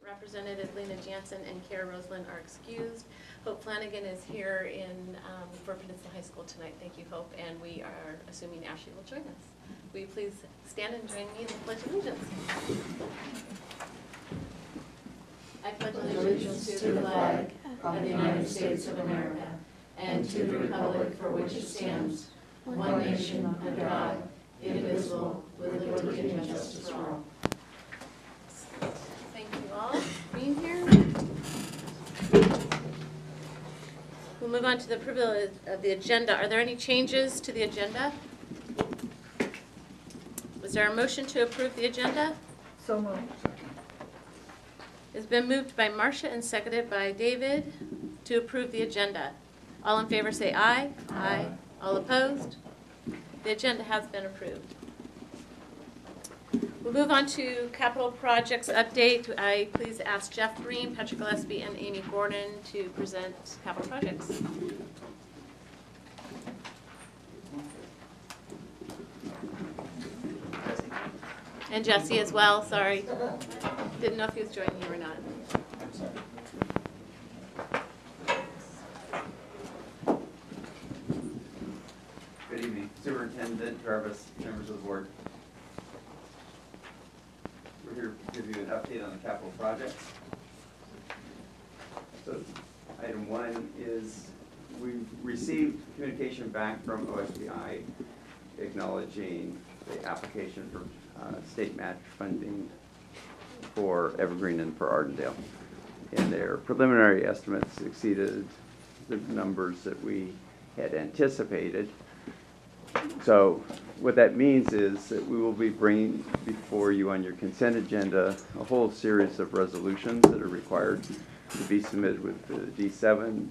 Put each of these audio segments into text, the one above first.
Representative Lena Jansen and Kara Roseland are excused. Hope Flanagan is here for Peninsula High School tonight. Thank you, Hope, and we are assuming Ashley will join us. Will you please stand and join me in the Pledge of Allegiance? I pledge allegiance to the flag of the United States of America and to the republic for which it stands, one nation under God, indivisible, with liberty and justice for all. Thank you all for being here. We'll move on to the approval of the agenda. Are there any changes to the agenda? Was there a motion to approve the agenda? So moved. It's been moved by Marcia and seconded by David to approve the agenda. All in favor say aye. Aye. All opposed? The agenda has been approved. We'll move on to capital projects update. I please ask Jeff Green, Patrick Gillespie, and Amy Gordon to present capital projects. And Jesse as well, sorry. Didn't know if he was joining you or not. Good evening, Superintendent Jarvis, members of the board. We're here to give you an update on the capital projects. So item one is we've received communication back from OSBI acknowledging the application for state match funding for Evergreen and for Ardendale. And their preliminary estimates exceeded the numbers that we had anticipated. So what that means is that we will be bringing before you on your consent agenda a whole series of resolutions that are required to be submitted with the D7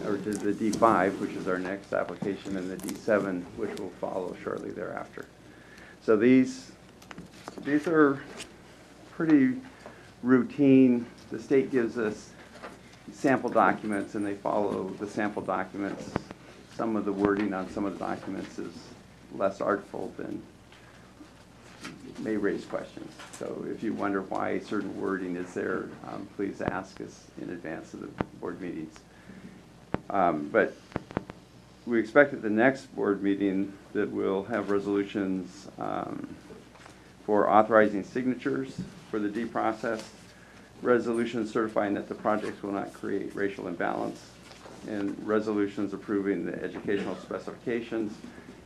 or to the D5, which is our next application, and the D7, which will follow shortly thereafter. So these are pretty routine. The state gives us sample documents and they follow the sample documents. Some of the wording on some of the documents is less artful than may raise questions. So if you wonder why certain wording is there, please ask us in advance of the board meetings. But we expect at the next board meeting that we'll have resolutions for authorizing signatures for the D process, resolutions certifying that the projects will not create racial imbalance, and resolutions approving the educational specifications.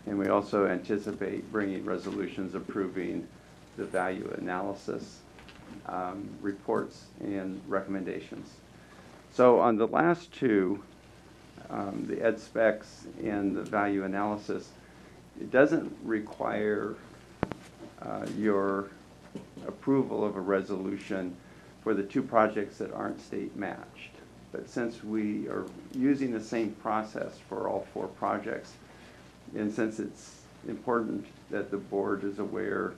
And we also anticipate bringing resolutions approving the value analysis reports and recommendations. So on the last two, the ed specs and the value analysis, it doesn't require your approval of a resolution for the two projects that aren't state matched. But since we are using the same process for all four projects, and since it's important that the board is aware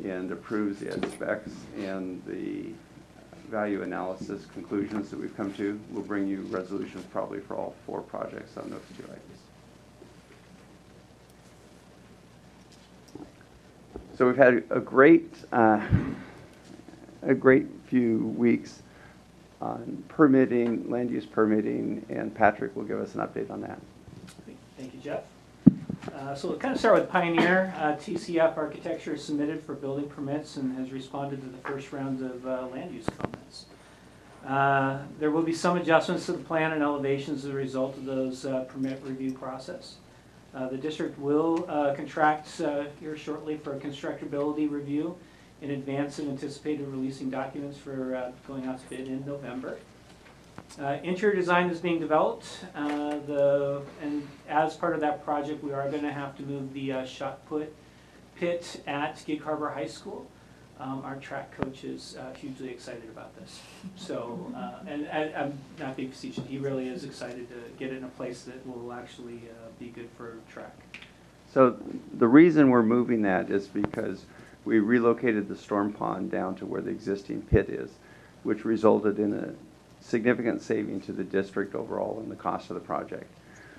and approves the ed specs and the value analysis conclusions that we've come to, we'll bring you resolutions probably for all four projects on those two items. So we've had a great few weeks on permitting, land use permitting, and Patrick will give us an update on that. Thank you, Jeff. So we'll kind of start with Pioneer. TCF Architecture submitted for building permits and has responded to the first round of land use comments. There will be some adjustments to the plan and elevations as a result of those permit review process. The district will contract here shortly for a constructability review in advance of anticipated releasing documents for going out to bid in November. Interior design is being developed, and as part of that project, we are going to have to move the shot put pit at Gig Harbor High School. Our track coach is hugely excited about this. So, and I'm not being facetious, he really is excited to get it in a place that will actually be good for track. So the reason we're moving that is because we relocated the storm pond down to where the existing pit is, which resulted in a significant saving to the district overall in the cost of the project.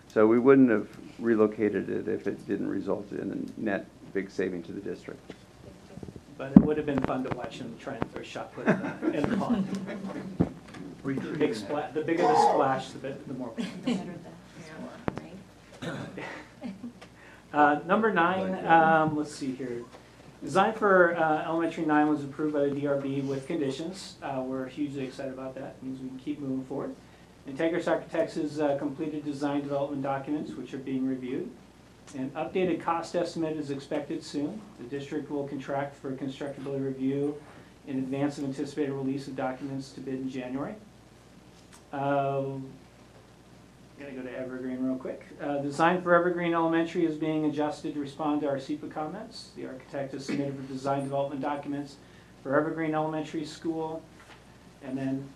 So we wouldn't have relocated it if it didn't result in a net big saving to the district. but it would have been fun to watch him try and throw shot put in the pond. The bigger the splash, the more. Number 9, let's see here. Design for elementary 9 was approved by the DRB with conditions. We're hugely excited about that. It means we can keep moving forward. Integris Architects has completed design development documents, which are being reviewed. An updated cost estimate is expected soon. The district will contract for constructability review in advance of anticipated release of documents to bid in January. Gotta go to Evergreen real quick. Design for Evergreen Elementary is being adjusted to respond to our SEPA comments. The architect has submitted for design development documents for Evergreen Elementary School. And then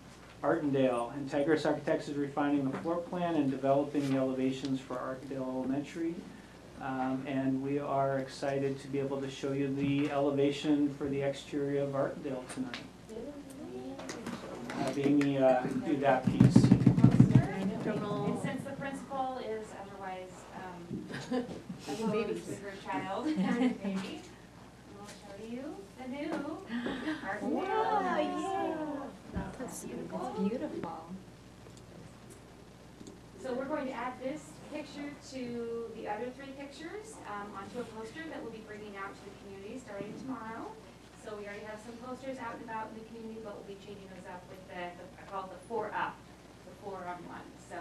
Artendale. Integris Architects is refining the floor plan and developing the elevations for Artendale Elementary. And we are excited to be able to show you the elevation for the exterior of Artendale tonight. Amy, do that piece. And since the principal is otherwise opposed to her child, maybe, we'll show you the new Art and Wow, Dale. yeah. That's beautiful. So we're going to add this picture to the other 3 pictures onto a poster that we'll be bringing out to the community starting tomorrow. So we already have some posters out and about in the community, but we'll be changing those up with I call it the 4-up, the 4-on-1. So,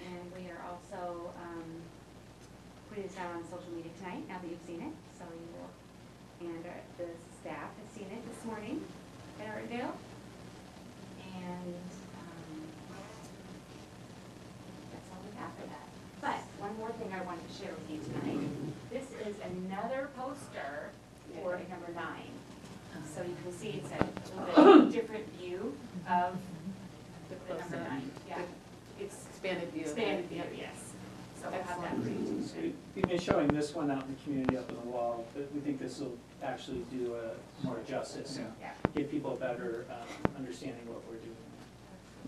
and we are also putting this out on social media tonight, now that you've seen it. So you will, and the staff has seen it this morning at Artendale. And that's all we have for that. But one more thing I wanted to share with you tonight. This is another poster for number 9. So you can see it's a little bit different view of the number 9. Yeah. It's Expanded view. expanded view, yes. So we'll have that for you too. So we've been showing this one out in the community up on the wall, but we think this will actually do more justice and Yeah. give people a better understanding of what we're doing.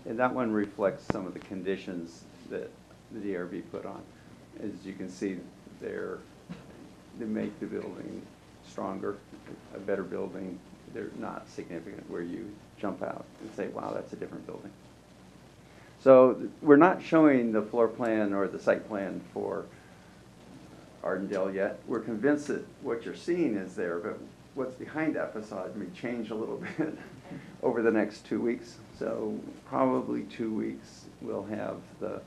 And that one reflects some of the conditions that the DRB put on. As you can see, they make the building stronger, a better building. They're not significant where you jump out and say, wow, that's a different building. So we're not showing the floor plan or the site plan for Artendale yet. We're convinced that what you're seeing is there, but what's behind that facade may change a little bit over the next 2 weeks. So probably 2 weeks we'll have the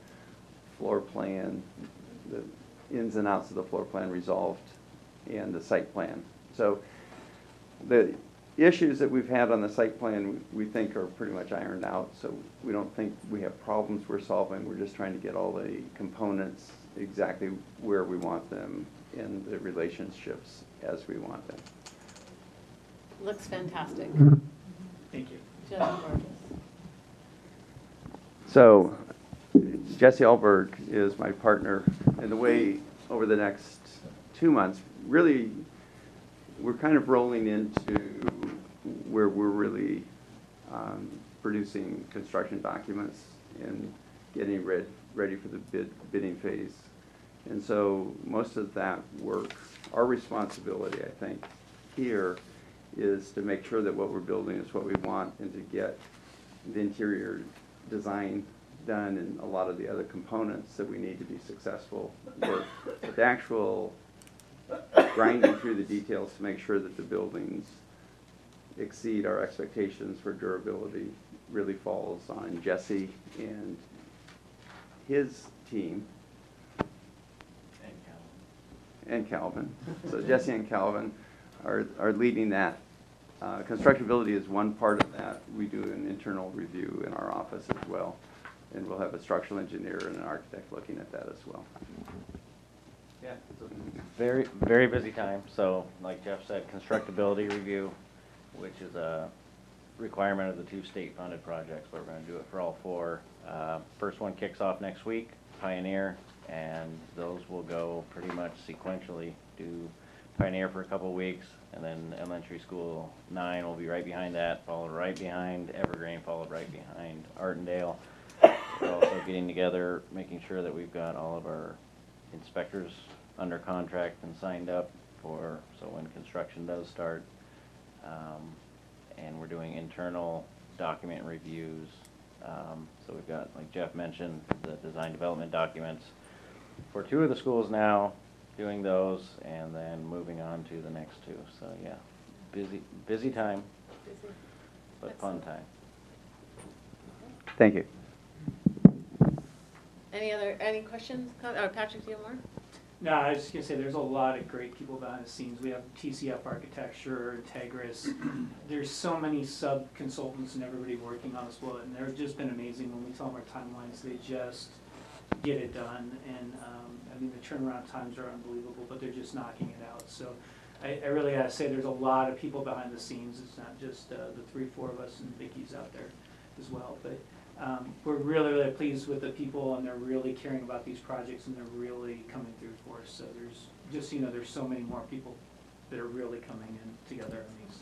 floor plan, the ins and outs of the floor plan resolved, and the site plan. So the issues that we've had on the site plan we think are pretty much ironed out, so we don't think we have problems we're solving. We're just trying to get all the components exactly where we want them in the relationships as we want them. Looks fantastic. Thank you. Just gorgeous. So Jesse Alberg is my partner, and the way over the next 2 months, really, we're kind of rolling into where we're really producing construction documents and getting ready for the bidding phase. And so most of that work, our responsibility, I think, here is to make sure that what we're building is what we want and to get the interior design done and a lot of the other components that we need to be successful work. But the actual grinding through the details to make sure that the buildings exceed our expectations for durability really falls on Jesse and his team. And Calvin. So Jesse and Calvin are leading that. Constructability is one part of that. We do an internal review in our office as well. And we'll have a structural engineer and an architect looking at that as well. Yeah, it's a very, very busy time. So like Jeff said, constructability review, which is a requirement of the 2 state-funded projects, but we're going to do it for all 4. First one kicks off next week, Pioneer, and those will go pretty much sequentially. Do Pioneer for a couple weeks, and then elementary school 9 will be right behind that, followed right behind Evergreen, followed right behind Artendale. We're also getting together, making sure that we've got all of our inspectors under contract and signed up for, so when construction does start. And we're doing internal document reviews. So we've got, like Jeff mentioned, the design development documents for 2 of the schools now, doing those, and then moving on to the next 2. So yeah, busy time, Busy. but fun time. Thank you. Any questions? Patrick, do you have more? No, I was just gonna say, there's a lot of great people behind the scenes. We have TCF Architecture, Integris. There's so many sub-consultants and everybody working on this bullet, and they've just been amazing. When we tell them our timelines, they just get it done. And, I mean, the turnaround times are unbelievable, but they're just knocking it out. So I really gotta say, there's a lot of people behind the scenes. It's not just the 3-4 of us, and Vicky's out there as well. But we're really, really pleased with the people, and they're really caring about these projects, and they're really coming through for us. So there's just, you know, there's so many more people that are really coming in together on these.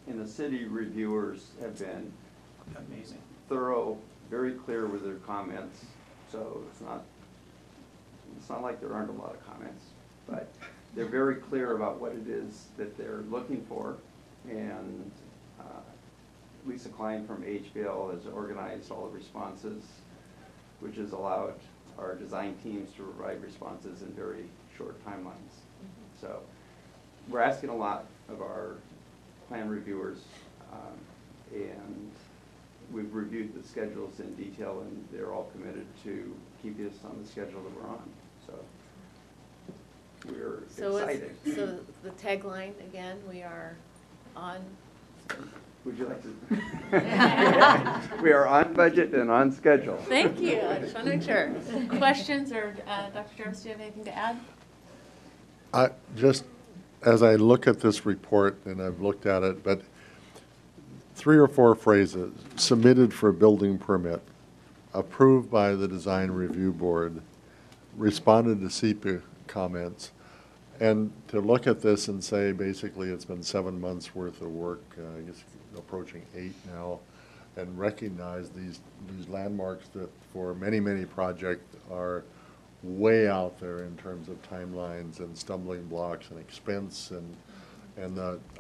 And the city reviewers have been Amazing. thorough, very clear with their comments, so it's not like there aren't a lot of comments, but they're very clear about what it is that they're looking for. And Lisa Klein from HBL has organized all the responses, which has allowed our design teams to provide responses in very short timelines. So we're asking a lot of our plan reviewers, and we've reviewed the schedules in detail, and they're all committed to keeping us on the schedule that we're on. So we're excited. So the tagline, again, we are on. Would you like to? We are on budget and on schedule. Thank you. I just want to make sure. Questions, or Dr. Jarvis, do you have anything to add? Just as I look at this report, and I've looked at it, but 3 or 4 phrases: submitted for building permit, approved by the design review board, responded to CEPA comments. And to look at this and say, basically, it's been 7 months worth of work, I guess approaching 8 now, and recognize these landmarks that for many, many projects are way out there in terms of timelines and stumbling blocks and expense and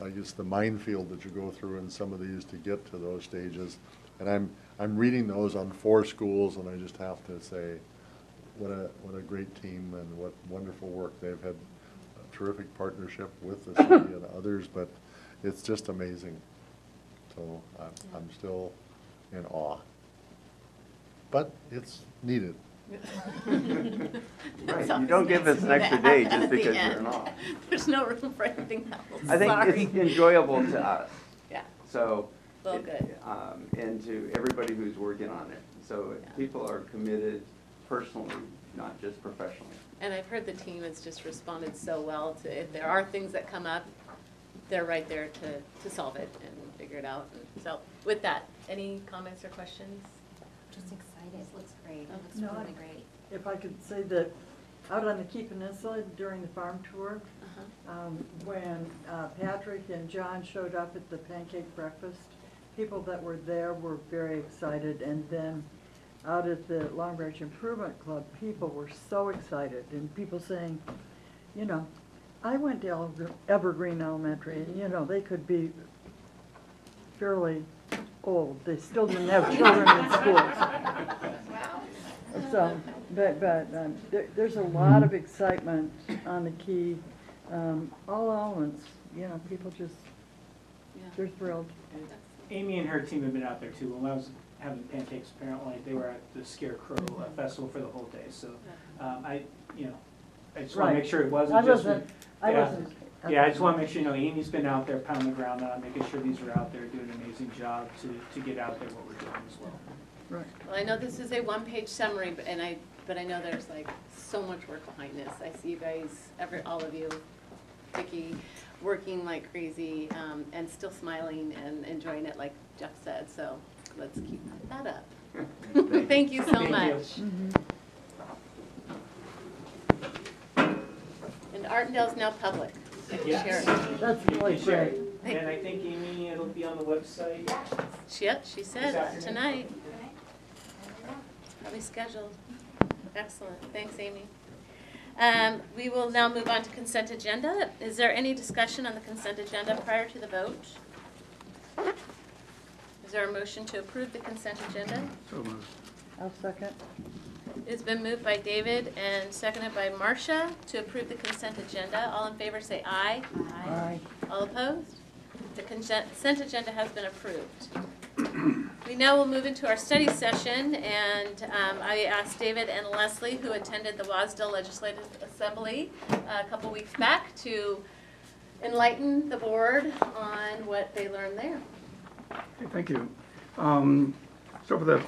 I guess the minefield that you go through in some of these to get to those stages. And I'm reading those on 4 schools, and I just have to say, what a great team and what wonderful work. They've had a terrific partnership with the city and others, but it's just amazing. So I'm still in awe. But it's needed. Right, you don't give us an extra day just because you're in awe. There's no room for anything else. I think Sorry. it's enjoyable to us. Yeah. So. Well, good. And to everybody who's working on it. So Yeah. people are committed personally, not just professionally. And I've heard the team has just responded so well to, if there are things that come up, they're right there to solve it and figure it out. And so with that, any comments or questions? Just excited. It looks great. It looks No, really great. If I could say that out on the Key Peninsula during the farm tour, when Patrick and John showed up at the pancake breakfast, people that were there were very excited. And then out at the Long Branch Improvement Club, people were so excited, and people saying, you know, I went to Evergreen Elementary, and you know, they could be fairly old. They still didn't have children in schools. So, but there's a lot of excitement on the Key, all elements. You know, people just, they're thrilled. And Amy and her team have been out there too. When I was having pancakes, apparently, they were at the Scarecrow Festival for the whole day. So I just want to make sure it wasn't just. I wasn't. Yeah, I just want to make sure, you know, Amy's been out there pounding the ground on, making sure these are out there, doing an amazing job to get out there what we're doing as well. Right. Well, I know this is a one-page summary, but I know there's like so much work behind this. I see you guys, all of you, Vicki, working like crazy, and still smiling and enjoying it, like Jeff said. So let's keep that up. Thank you so Thank you. much. And Artendale's now public. I can Yes. share it. That's really great. And I think, Amy, it'll be on the website. Yep, she said This afternoon. tonight. It's probably scheduled. Excellent. Thanks, Amy. We will now move on to consent agenda. Is there any discussion on the consent agenda prior to the vote? Is there a motion to approve the consent agenda? So moved. I'll second. It's been moved by David and seconded by Marcia to approve the consent agenda. All in favor say aye. Aye. All opposed? The consent agenda has been approved. We now will move into our study session, and I asked David and Leslie, who attended the Wasdale Legislative Assembly a couple weeks back, to enlighten the board on what they learned there. Okay, thank you. So for the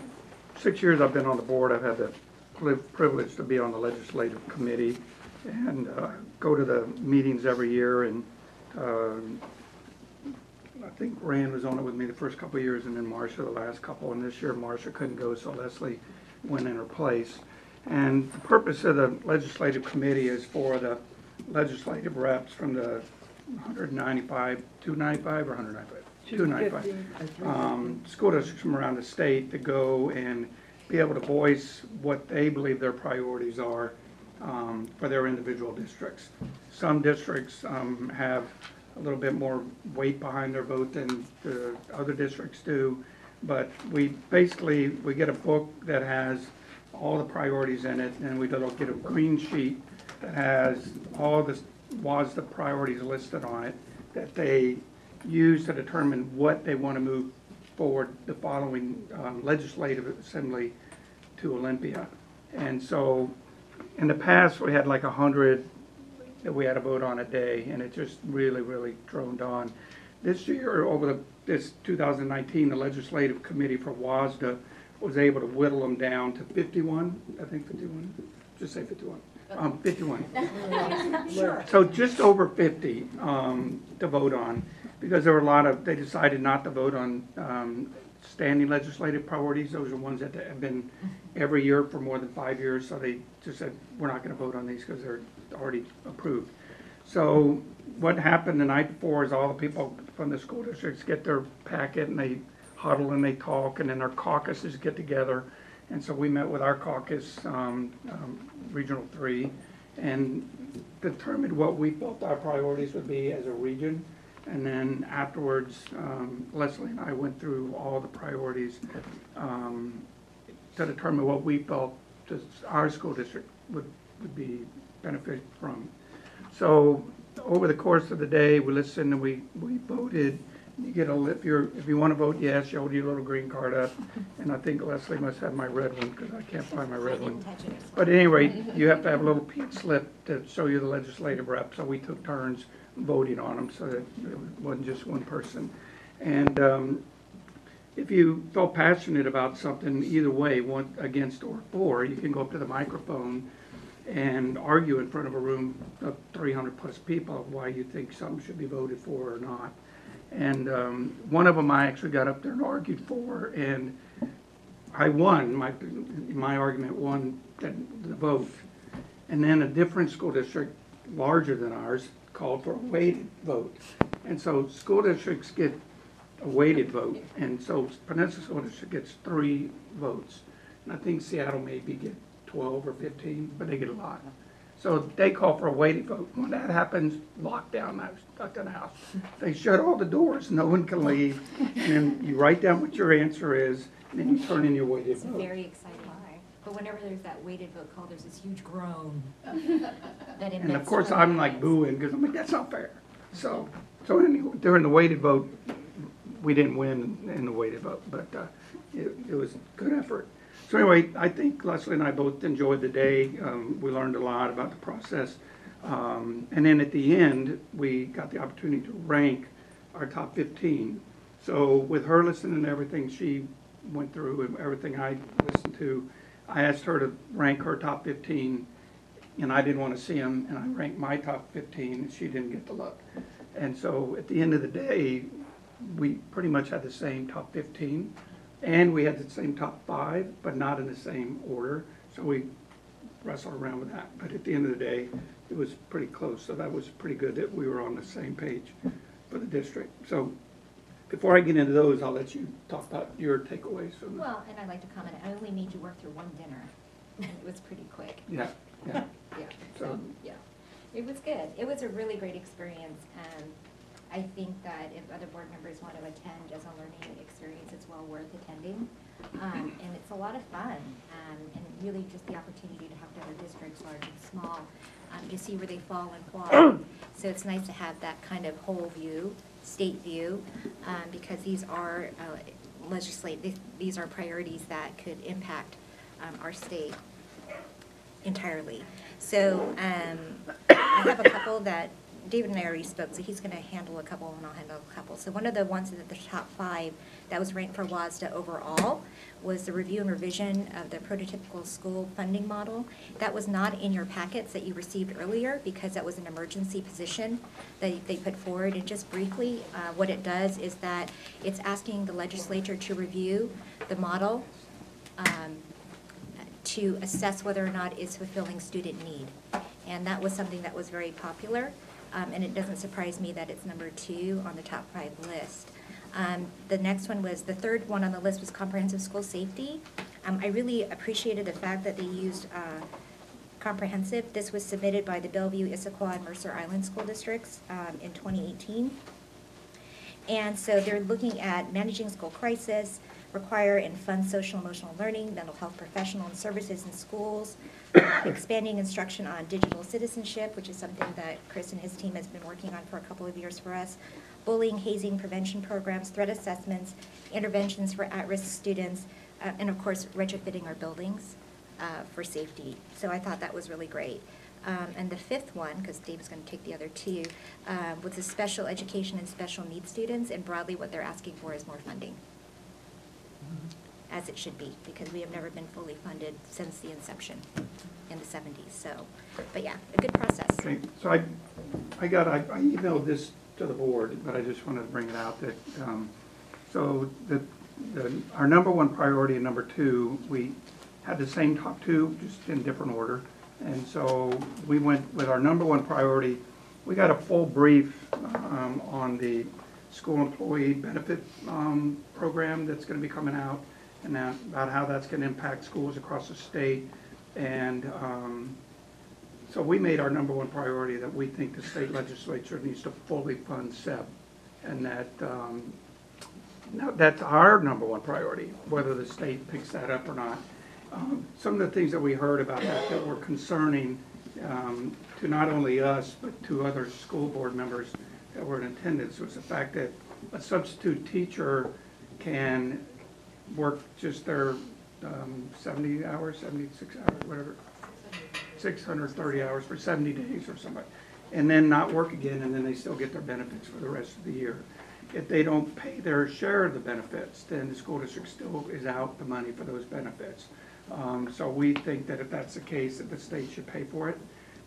6 years I've been on the board, I've had the privilege to be on the legislative committee and go to the meetings every year. And I think Rand was on it with me the first couple of years, and then Marcia the last couple. And this year Marcia couldn't go, so Leslie went in her place. And the purpose of the legislative committee is for the legislative reps from the 195, 295 or 195? 295. School districts from around the state to go and be able to voice what they believe their priorities are for their individual districts. Some districts have a little bit more weight behind their vote than the other districts do, but we get a book that has all the priorities in it, and we get a green sheet that has all the WASDA priorities listed on it that they use to determine what they want to move forward the following legislative assembly to Olympia. And so in the past we had like 100 that we had to vote on a day, and it just really droned on. This year, this 2019, the legislative committee for WASDA was able to whittle them down to 51, I think 51, just say 51. 51. Sure. So just over 50 to vote on, because there were they decided not to vote on standing legislative priorities. Those are ones that have been every year for more than 5 years, so they just said, we're not going to vote on these because they're already approved. So what happened the night before is all the people from the school districts get their packet and they huddle and they talk, and then our caucuses get together. And so we met with our caucus, Regional 3, and determined what we felt our priorities would be as a region. And then afterwards, Leslie and I went through all the priorities to determine what we felt our school district would be benefit from. So over the course of the day, we listened and we voted. You get if you want to vote yes, you hold your little green card up, and I think Leslie must have my red one because I can't find my red one. But at any rate, you have to have a little pink slip to show you the legislative rep. So we took turns voting on them, so that it wasn't just one person. And if you felt passionate about something, either way, one against or for, you can go up to the microphone and argue in front of a room of 300 plus people of why you think something should be voted for or not. And one of them I actually got up there and argued for, and I won. My argument won the vote. And then a different school district, larger than ours, called for a weighted vote. And so school districts get a weighted vote, and so Peninsula School District gets 3 votes. And I think Seattle maybe get 12 or 15, but they get a lot. So they call for a weighted vote. When that happens, lockdown, I was stuck in the house. They shut all the doors, no one can leave, and then you write down what your answer is, and then you turn in your weighted It's vote. very exciting. But whenever there's that weighted vote call, there's this huge groan. And of course, I'm like booing, because I'm like, that's not fair. So anyway, during the weighted vote, we didn't win in the weighted vote, but it was a good effort. So anyway, I think Leslie and I both enjoyed the day. We learned a lot about the process. And then at the end, we got the opportunity to rank our top 15. So with her listening to everything she went through and everything I listened to, I asked her to rank her top 15, and I didn't want to see them, and I ranked my top 15, and she didn't get the look. And so at the end of the day, we pretty much had the same top 15, and we had the same top 5, but not in the same order. So we wrestled around with that. But at the end of the day, it was pretty close. So that was pretty good that we were on the same page for the district. So before I get into those, I'll let you talk about your takeaways from Well, and I'd like to comment, I only made you work through one dinner. It was pretty quick. Yeah, yeah. Yeah, So- so, yeah. It was good. It was a really great experience. I think that if other board members want to attend as a learning experience, it's well worth attending. And it's a lot of fun, and really just the opportunity to have the other districts, large and small, to see where they fall and fly. So it's nice to have that kind of whole view, state view, because these are these are priorities that could impact our state entirely. So I have a couple that David and I already spoke, so he's going to handle a couple and I'll handle a couple. So one of the ones at the top 5 that was ranked for WASDA overall was the review and revision of the prototypical school funding model. That was not in your packets that you received earlier because that was an emergency position that they put forward. And just briefly, what it does is that it's asking the legislature to review the model to assess whether or not it's fulfilling student need. And that was something that was very popular. And it doesn't surprise me that it's number 2 on the top 5 list. The next one was, the third one on the list was comprehensive school safety. I really appreciated the fact that they used comprehensive. This was submitted by the Bellevue, Issaquah, and Mercer Island school districts in 2018. And so they're looking at managing school crisis, require and fund social emotional learning, mental health professional and services in schools, expanding instruction on digital citizenship, which is something that Chris and his team has been working on for a couple of years for us, bullying, hazing prevention programs, threat assessments, interventions for at-risk students, and of course, retrofitting our buildings for safety. So I thought that was really great. And the 5th one, because Dave is going to take the other 2, was the special education and special needs students, and broadly what they're asking for is more funding. As it should be, because we have never been fully funded since the inception in the 70s. So, but yeah, a good process. Okay, so I emailed this to the board, but I just wanted to bring it out that, so our number 1 priority and number 2, we had the same top 2, just in different order. And so we went with our number 1 priority. We got a full brief on the school employee benefit program that's going to be coming out, and about how that's going to impact schools across the state. And so we made our number 1 priority that we think the state legislature needs to fully fund SEB, and that now that's our number 1 priority, whether the state picks that up or not. Some of the things that we heard about that were concerning to not only us, but to other school board members that were in attendance, was the fact that a substitute teacher can work just their 70 hours, 76 hours, whatever, 630 hours for 70 days or something, and then not work again, and then they still get their benefits for the rest of the year. If they don't pay their share of the benefits, then the school district still is out the money for those benefits. So we think that if that's the case, that the state should pay for it.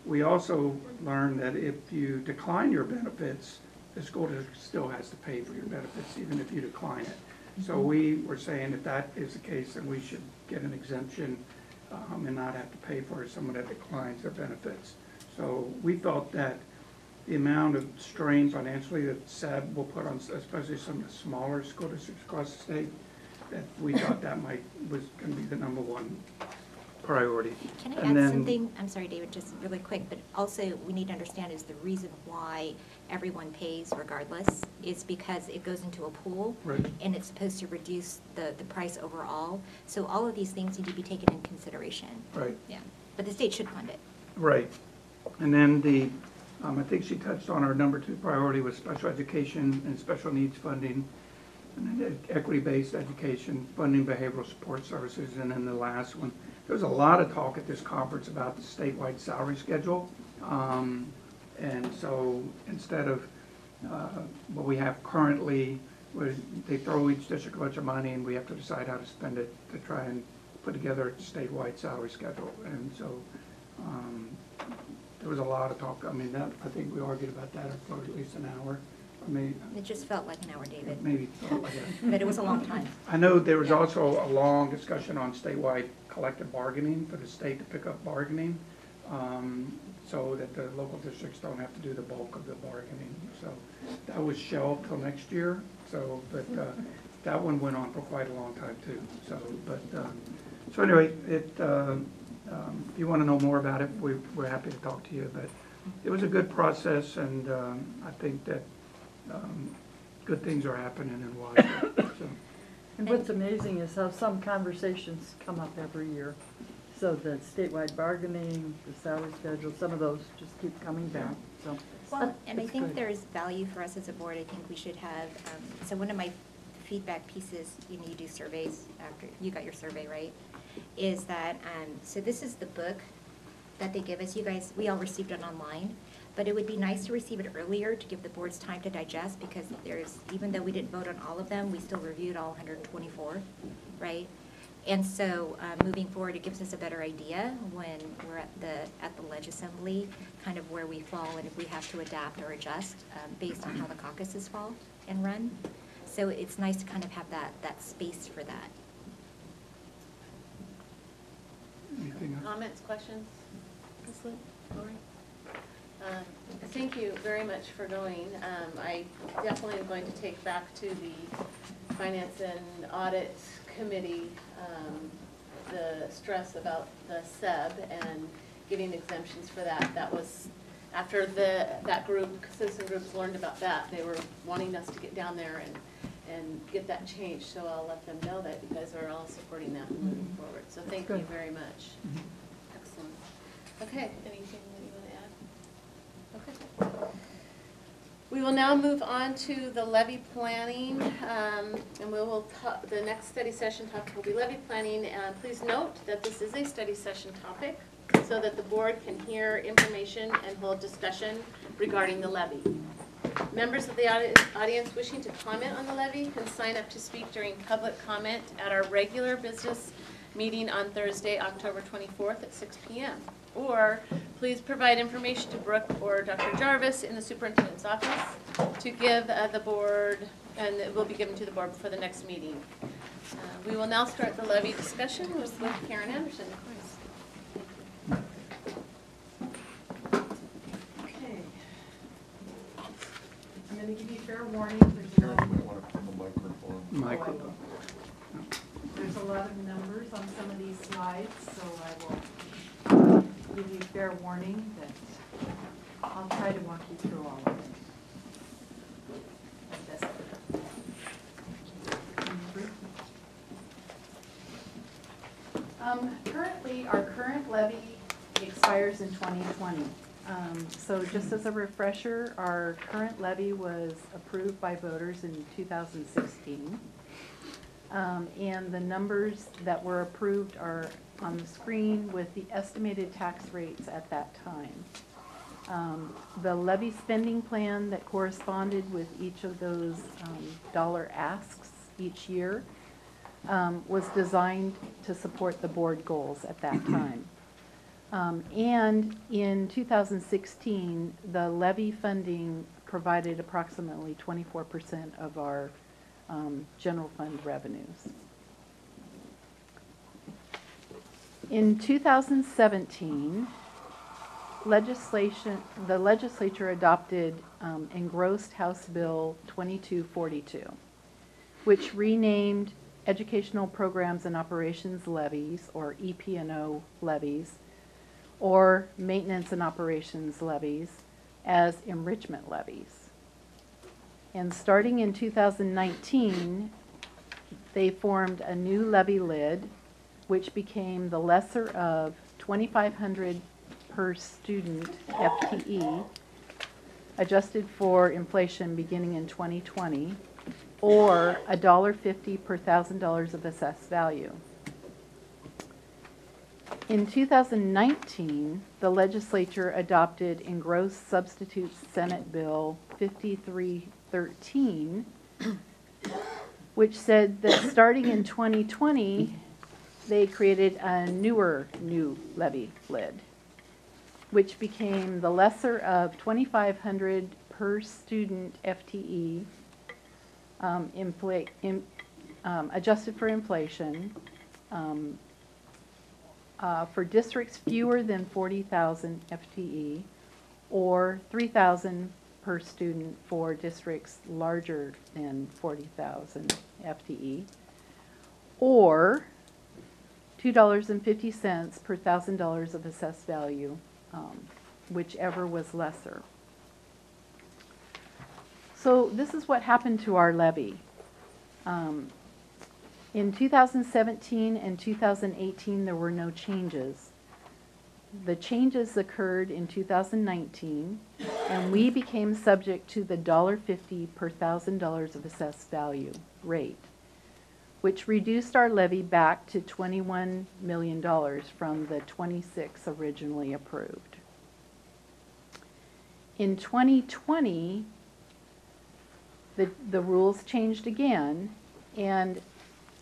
We also learned that if you decline your benefits, the school district still has to pay for your benefits, even if you decline it. So we were saying if that is the case, then we should get an exemption and not have to pay for someone that declines their benefits. So we felt that the amount of strain financially that SEB will put on, especially some of the smaller school districts across the state, that we thought that was going to be the number 1 priority. Can I And add then- something? I'm sorry, David, just really quick, but also we need to understand is the reason why everyone pays regardless is because it goes into a pool. Right. And it's supposed to reduce the price overall. So all of these things need to be taken in consideration. Right. Yeah, but the state should fund it. Right. And then I think she touched on our number 2 priority was special education and special needs funding, and then equity-based education, funding behavioral support services, and then the last one. There was a lot of talk at this conference about the statewide salary schedule. And so instead of what we have currently, where they throw each district a bunch of money and we have to decide how to spend it to try and put together a statewide salary schedule. And so there was a lot of talk. I mean, I think we argued about that for at least an hour. I mean, It just felt like an hour, David, maybe felt like that. but it was a long time. I know there was also a long discussion on statewide collective bargaining for the state to pick up bargaining, so that the local districts don't have to do the bulk of the bargaining. So that was shelved till next year. So, but that one went on for quite a long time too. So, but so anyway, if you want to know more about it, we're happy to talk to you. But it was a good process, and I think that good things are happening in Washington. So. And what's amazing is how some conversations come up every year. So the statewide bargaining, the salary schedule, some of those just keep coming back, so. Well, and I it's think good. there's value for us as a board. I think we should have, so one of my feedback pieces, you know, you do surveys after, you got your survey, right? Is that, so this is the book that they give us. You guys, we all received it online, but it would be nice to receive it earlier to give the boards time to digest, because there's, even though we didn't vote on all of them, we still reviewed all 124, right? And so, moving forward, it gives us a better idea when we're at the Ledge Assembly, kind of where we fall and if we have to adapt or adjust, based on how the caucuses fall and run. So it's nice to kind of have that space for that. Anything else? Comments, questions? Ms. Lou, Lori? Thank you very much for going. I definitely am going to take back to the Finance and Audit Committee the stress about the SEB and getting exemptions for that. That was, after that group, citizen groups learned about that, they were wanting us to get down there and get that changed. So I'll let them know that you guys are all supporting that and moving forward. So thank you very much. Excellent. Okay, anything that you want to add? Okay. We will now move on to the levy planning, and the next study session topic will be levy planning. Please note that this is a study session topic, so that the board can hear information and hold discussion regarding the levy. Members of the audience wishing to comment on the levy can sign up to speak during public comment at our regular business meeting on Thursday, October 24th at 6 p.m. Or please provide information to Brooke or Dr. Jarvis in the superintendent's office to give the board, and it will be given to the board for the next meeting. We will now start the levy discussion with Karen Anderson. Okay. I'm going to give you fair warning. Microphone. There's a lot of numbers on some of these slides, so I will give you fair warning that I'll try to walk you through all of it. As best I can. Currently, our current levy expires in 2020. So just as a refresher, our current levy was approved by voters in 2016. And the numbers that were approved are on the screen with the estimated tax rates at that time. The levy spending plan that corresponded with each of those dollar asks each year was designed to support the board goals at that time. And in 2016, the levy funding provided approximately 24% of our general fund revenues. In 2017, the legislature adopted engrossed House Bill 2242, which renamed Educational Programs and Operations levies, or EP&O levies, or Maintenance and Operations levies, as enrichment levies. And starting in 2019, they formed a new levy lid, which became the lesser of $2,500 per student FTE, adjusted for inflation beginning in 2020, or $1.50 per $1,000 of assessed value. In 2019, the legislature adopted engrossed substitute Senate Bill 5313, which said that starting in 2020, they created a new levy lid, which became the lesser of $2,500 per student FTE, adjusted for inflation, for districts fewer than 40,000 FTE, or 3,000 per student for districts larger than 40,000 FTE, or $2.50 per $1,000 of assessed value, whichever was lesser. So this is what happened to our levy. In 2017 and 2018, there were no changes. The changes occurred in 2019, and we became subject to the $1.50 per $1,000 of assessed value rate, which reduced our levy back to $21 million from the 26 originally approved. In 2020, the rules changed again, and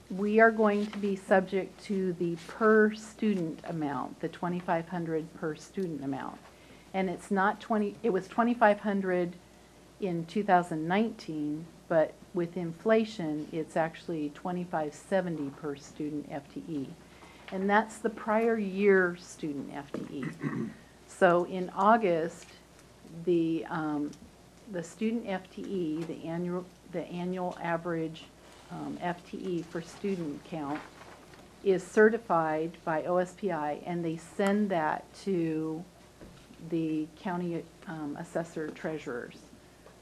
we are going to be subject to the per student amount, the $2,500 per student amount. And it's not it was $2,500 in 2019, but with inflation, it's actually $2,570 per student FTE. And that's the prior year student FTE. So in August, the student FTE, the annual average FTE for student count is certified by OSPI, and they send that to the county assessor treasurers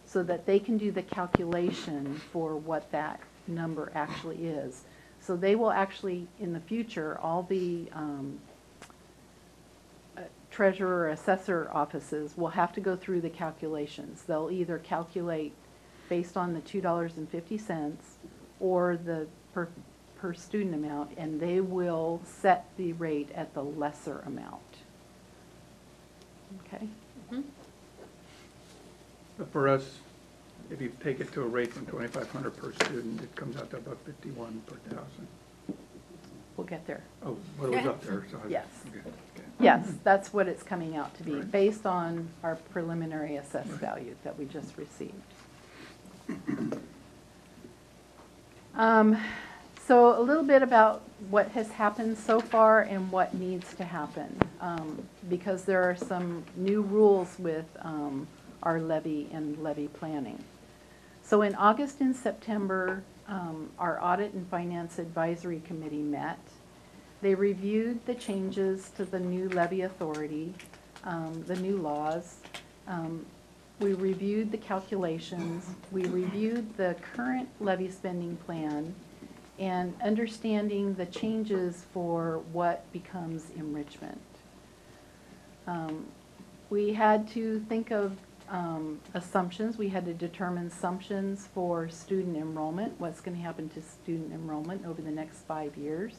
so that they can do the calculation for what that number actually is. So they will actually, in the future, all the treasurer or assessor offices will have to go through the calculations. They'll either calculate based on the $2.50 or the per student amount, and they will set the rate at the lesser amount. Okay? But for us, if you take it to a rate from 2,500 per student, it comes out to about 51 per thousand. We'll get there. Oh, well, it was up there, so. Yes. Okay. Yes, that's what it's coming out to be, Right. based on our preliminary assessed value that we just received. So a little bit about what has happened so far and what needs to happen, because there are some new rules with our levy and levy planning. So in August and September, our Audit and Finance Advisory Committee met. They reviewed the changes to the new levy authority, the new laws. We reviewed the calculations. We reviewed the current levy spending plan and understanding the changes for what becomes enrichment. We had to think of assumptions. We had to determine assumptions for student enrollment, what's going to happen to student enrollment over the next 5 years.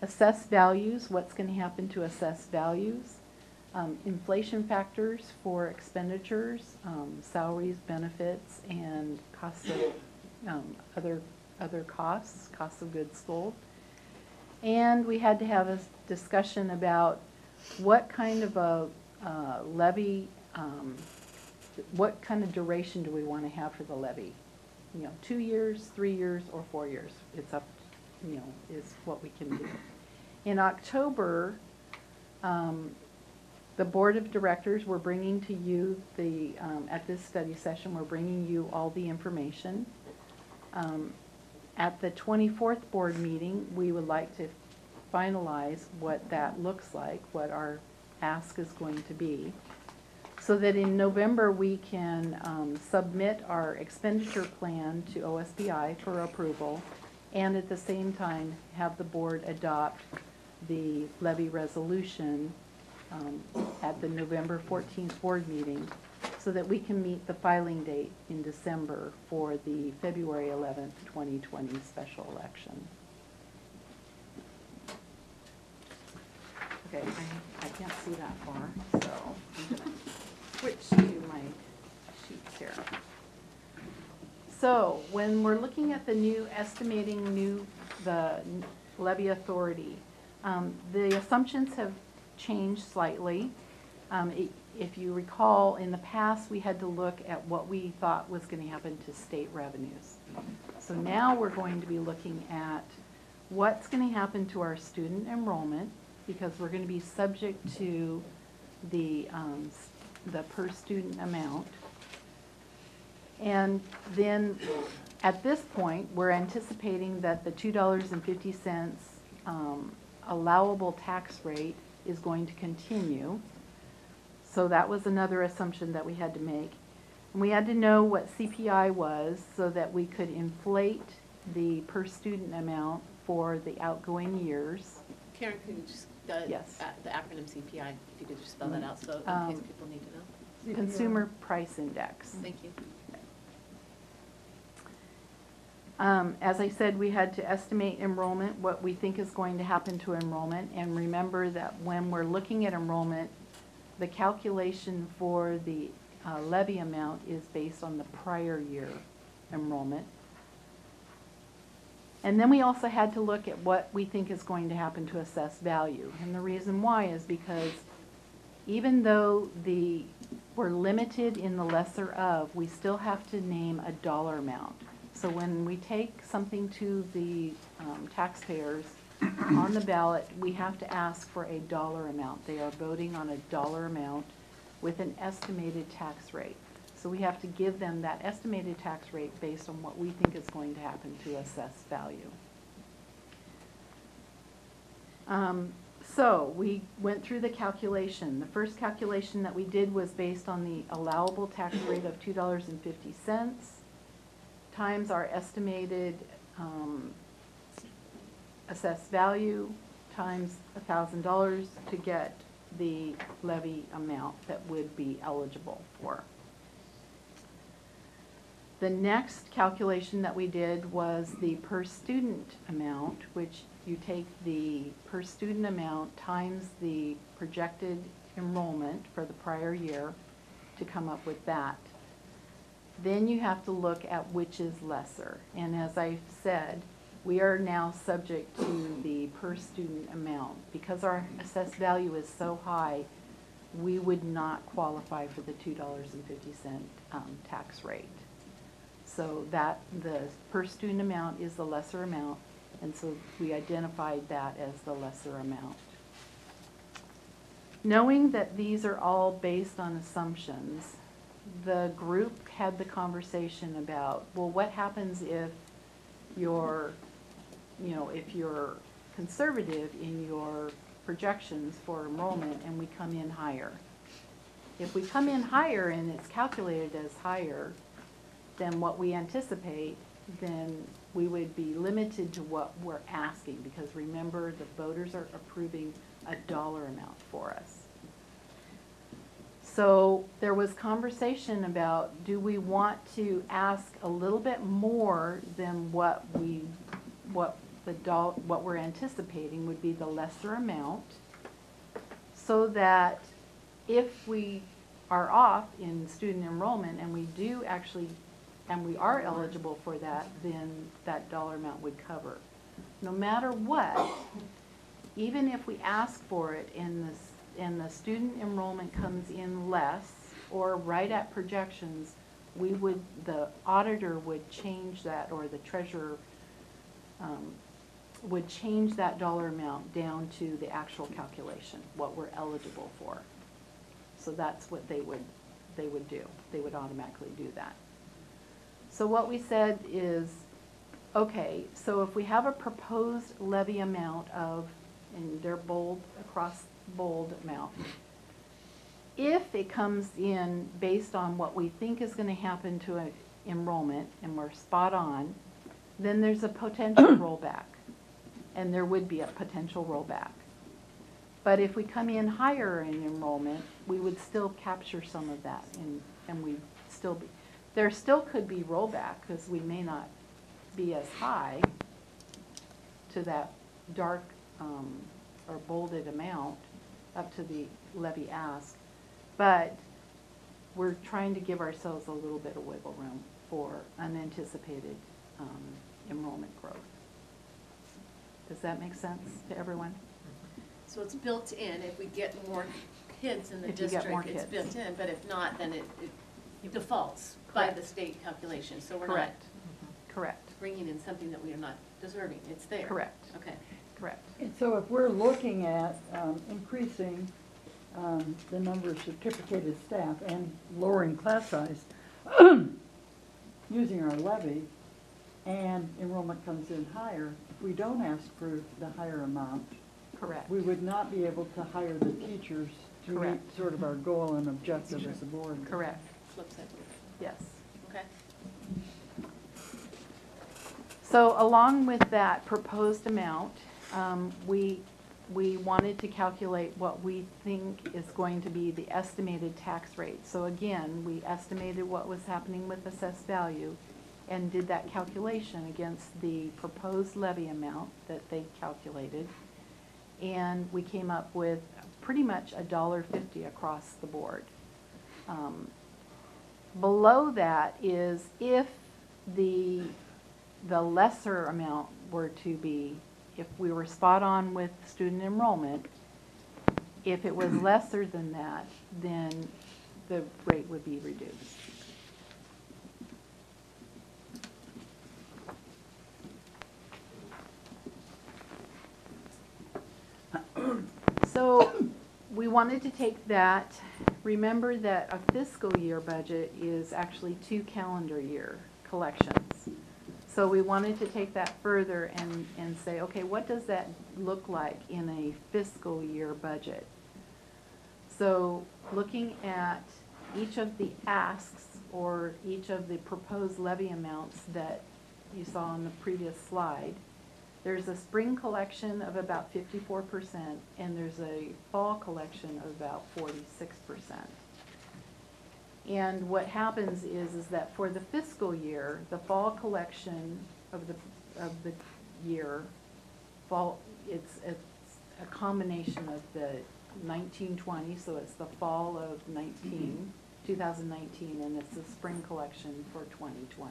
Assess values, what's going to happen to assess values. Inflation factors for expenditures, salaries, benefits, and costs of other costs of goods sold. And we had to have a discussion about what kind of a levy, what kind of duration do we want to have for the levy? 2 years, 3 years, or 4 years. It's up, is what we can do. In October, the board of directors, we're bringing to you at this study session, we're bringing you all the information. At the 24th board meeting, we would like to finalize what that looks like, what our ask is going to be, so that in November we can submit our expenditure plan to OSBI for approval, and at the same time have the board adopt the levy resolution at the November 14th board meeting, so that we can meet the filing date in December for the February 11th, 2020 special election. Okay, I can't see that far, so I'm going to switch to my sheets here. So when we're looking at the new the levy authority, the assumptions have changed slightly. If you recall, in the past, we had to look at what we thought was going to happen to state revenues. So now we're going to be looking at what's going to happen to our student enrollment, because we're going to be subject to the per student amount. And then At this point, we're anticipating that the $2.50 allowable tax rate is going to continue. So that was another assumption that we had to make. And we had to know what CPI was so that we could inflate the per student amount for the outgoing years. Karen, could you just, Yes. the acronym CPI, if you could just spell that out so in case people need to know. Consumer Price Index. Thank you. As I said, we had to estimate enrollment, what we think is going to happen to enrollment, and remember that when we're looking at enrollment, the calculation for the levy amount is based on the prior year enrollment. And then we also had to look at what we think is going to happen to assessed value. And the reason why is because even though we're limited in the lesser of, we still have to name a dollar amount. So when we take something to the taxpayers on the ballot, we have to ask for a dollar amount. They are voting on a dollar amount with an estimated tax rate. So we have to give them that estimated tax rate based on what we think is going to happen to assessed value. So we went through the calculation. The first calculation that we did was based on the allowable tax rate of $2.50 times our estimated assessed value times $1,000 to get the levy amount that would be eligible for. The next calculation that we did was the per student amount, which you take the per student amount times the projected enrollment for the prior year to come up with that. Then you have to look at which is lesser. And as I said, we are now subject to the per student amount. Because our assessed value is so high, we would not qualify for the $2.50 tax rate. So that the per student amount is the lesser amount, and so we identified that as the lesser amount. Knowing that these are all based on assumptions, the group had the conversation about, well, what happens if you're, if you're conservative in your projections for enrollment and we come in higher? If we come in higher and it's calculated as higher than what we anticipate, then we would be limited to what we're asking, because remember, the voters are approving a dollar amount for us. So there was conversation about, do we want to ask a little bit more than what we're anticipating would be the lesser amount, so that if we are off in student enrollment and we do actually, and we are eligible for that, then that dollar amount would cover. No matter what, even if we ask for it and the student enrollment comes in less or right at projections, the auditor would change that, or the treasurer would change that dollar amount down to the actual calculation, what we're eligible for. So that's what they would do. They would automatically do that. So what we said is, okay, so if we have a proposed levy amount of, and they're bold, across bold amount, if it comes in based on what we think is going to happen to an enrollment and we're spot on, then there's a potential rollback, and there would be a potential rollback. But if we come in higher in enrollment, we would still capture some of that, and we'd still be, there still could be rollback, because we may not be as high to that dark or bolded amount up to the levy ask, but we're trying to give ourselves a little bit of wiggle room for unanticipated enrollment growth. Does that make sense to everyone? So it's built in, if we get more kids in the If you get more district, it's kids. built in, but if not, then it defaults by Correct. the state calculation, so we're not Correct. Correct. bringing in something that we are not deserving, it's there. Correct. Okay. Correct. And so if we're looking at increasing the number of certificated staff and lowering class size using our levy, and enrollment comes in higher, if we don't ask for the higher amount, Correct. we would not be able to hire the teachers to meet Correct. sort of our goal and objective as a board. Correct, Flip side. yes. Okay. So along with that proposed amount, we wanted to calculate what we think is going to be the estimated tax rate. So again, we estimated what was happening with assessed value and did that calculation against the proposed levy amount that they calculated. And we came up with pretty much $1.50 across the board. Below that is if the lesser amount were to be, if we were spot on with student enrollment, if it was lesser than that, then the rate would be reduced. So we wanted to take that, remember that a fiscal year budget is actually 2 calendar year collections. So we wanted to take that further and say, okay, what does that look like in a fiscal year budget? So looking at each of the asks or each of the proposed levy amounts that you saw on the previous slide, there's a spring collection of about 54%, and there's a fall collection of about 46%. And what happens is that for the fiscal year, the fall collection of the year, it's a combination of the 1920, so it's the fall of 2019, and it's the spring collection for 2020.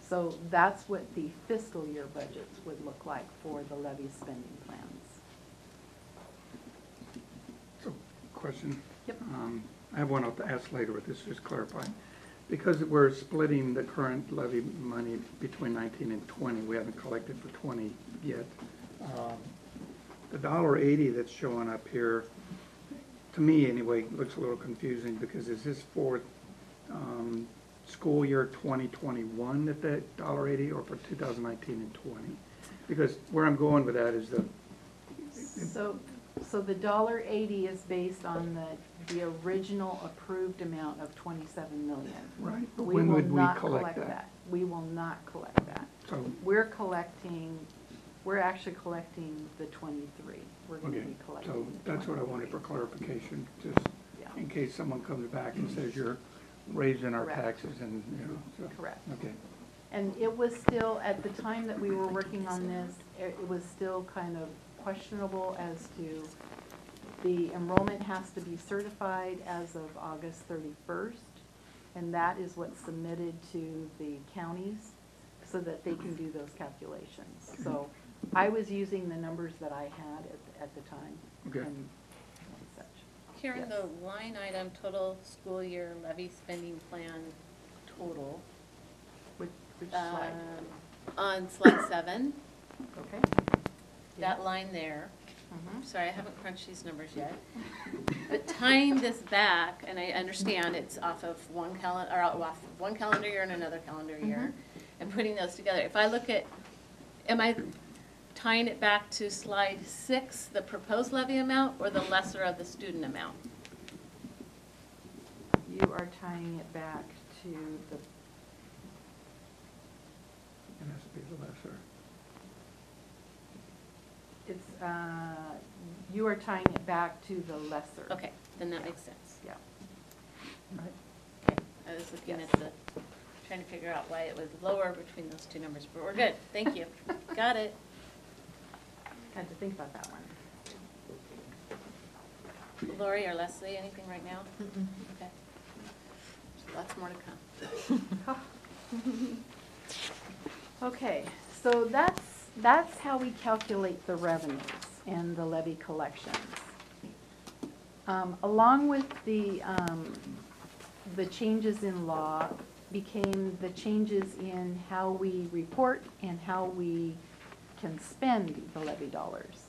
So that's what the fiscal year budgets would look like for the levy spending plans. So, question? Yep. I have one I'll ask later, but this is just clarifying. Because we're splitting the current levy money between 19 and 20, we haven't collected for 20 yet. The $1.80 that's showing up here, to me anyway, looks a little confusing, because is this for school year 2021 at that $1.80, or for 2019 and 20? Because where I'm going with that is So the $1.80 is based on the original approved amount of 27 million. right, but We when will would we not collect collect that? that. We will not collect that. So, We're actually collecting the 23. We're going to okay, be collecting so the that's what I 23. wanted for clarification, just Yeah. in case someone comes back and says you're raising our Correct. taxes and, you know, so. Correct. Okay, And it was still, at the time that we were working on this, it was still kind of questionable as to the enrollment has to be certified as of August 31st, and that is what's submitted to the counties so that they can do those calculations. So I was using the numbers that I had at the time. Okay. and such. Karen, Yes. the line item total school year levy spending plan total, Which slide? on slide 7, Okay. that line there, Mhm. sorry, I haven't crunched these numbers yet. But tying this back, and I understand it's off of one calendar year and another calendar year, and putting those together. If I look at, am I tying it back to slide 6, the proposed levy amount, or the lesser of the student amount? You are tying it back to the, it has to be the lesser. you are tying it back to the lesser. Okay, then that makes sense. Yeah. Okay, I was looking Yes. at trying to figure out why it was lower between those two numbers, but we're good, thank you. Got it. Had to think about that one. Lori or Leslie, anything right now? Okay. Lots more to come. Okay, so that's how we calculate the revenues and the levy collections. Along with the changes in law became the changes in how we report and how we can spend the levy dollars.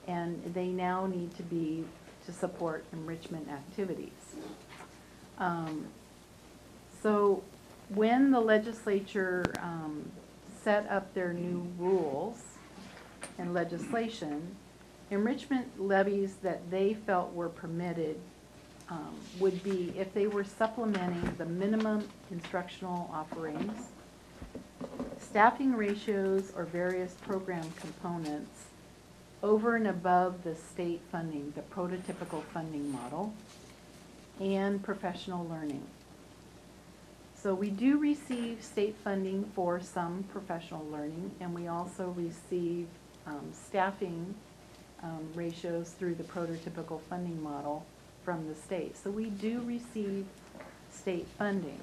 And they now need to be to support enrichment activities. So when the legislature set up their new rules and legislation, enrichment levies that they felt were permitted would be if they were supplementing the minimum instructional offerings, staffing ratios or various program components over and above the state funding, the prototypical funding model, and professional learning. So we do receive state funding for some professional learning, and we also receive staffing ratios through the prototypical funding model from the state. So we do receive state funding.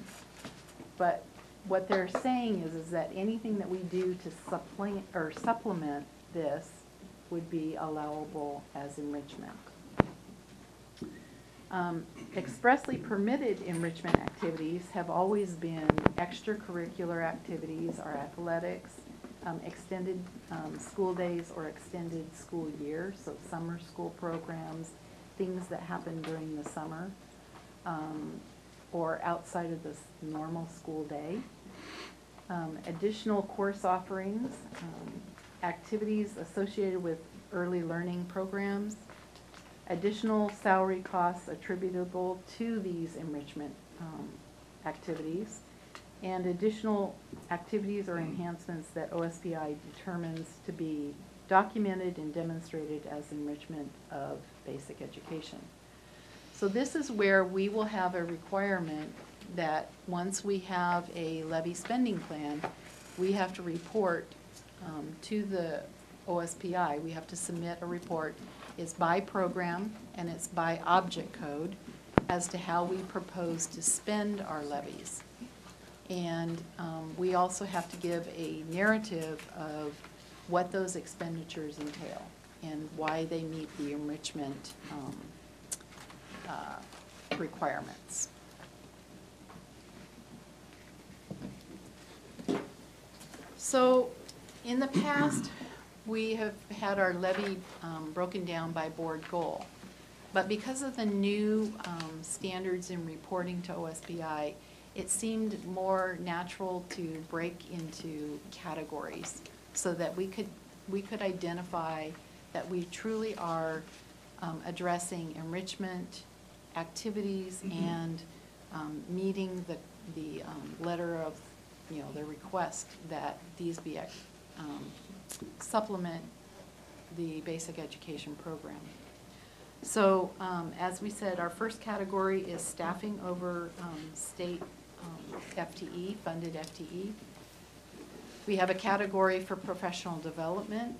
But what they're saying is that anything that we do to supplement this would be allowable as enrichment. Expressly permitted enrichment activities have always been extracurricular activities or athletics, extended school days or extended school year, so summer school programs, things that happen during the summer, or outside of the normal school day. Additional course offerings, activities associated with early learning programs, additional salary costs attributable to these enrichment activities, and additional activities or enhancements that OSPI determines to be documented and demonstrated as enrichment of basic education. So this is where we will have a requirement that once we have a levy spending plan, we have to report to the OSPI. We have to submit a report. It's by program and it's by object code as to how we propose to spend our levies. And we also have to give a narrative of what those expenditures entail and why they meet the enrichment requirements. So in the past, we have had our levy broken down by board goal. But because of the new standards in reporting to OSPI, it seemed more natural to break into categories so that we could identify that we truly are addressing enrichment activities and meeting the letter of, the request that these be supplement the basic education program. So as we said, our first category is staffing over state FTE, funded FTE. We have a category for professional development.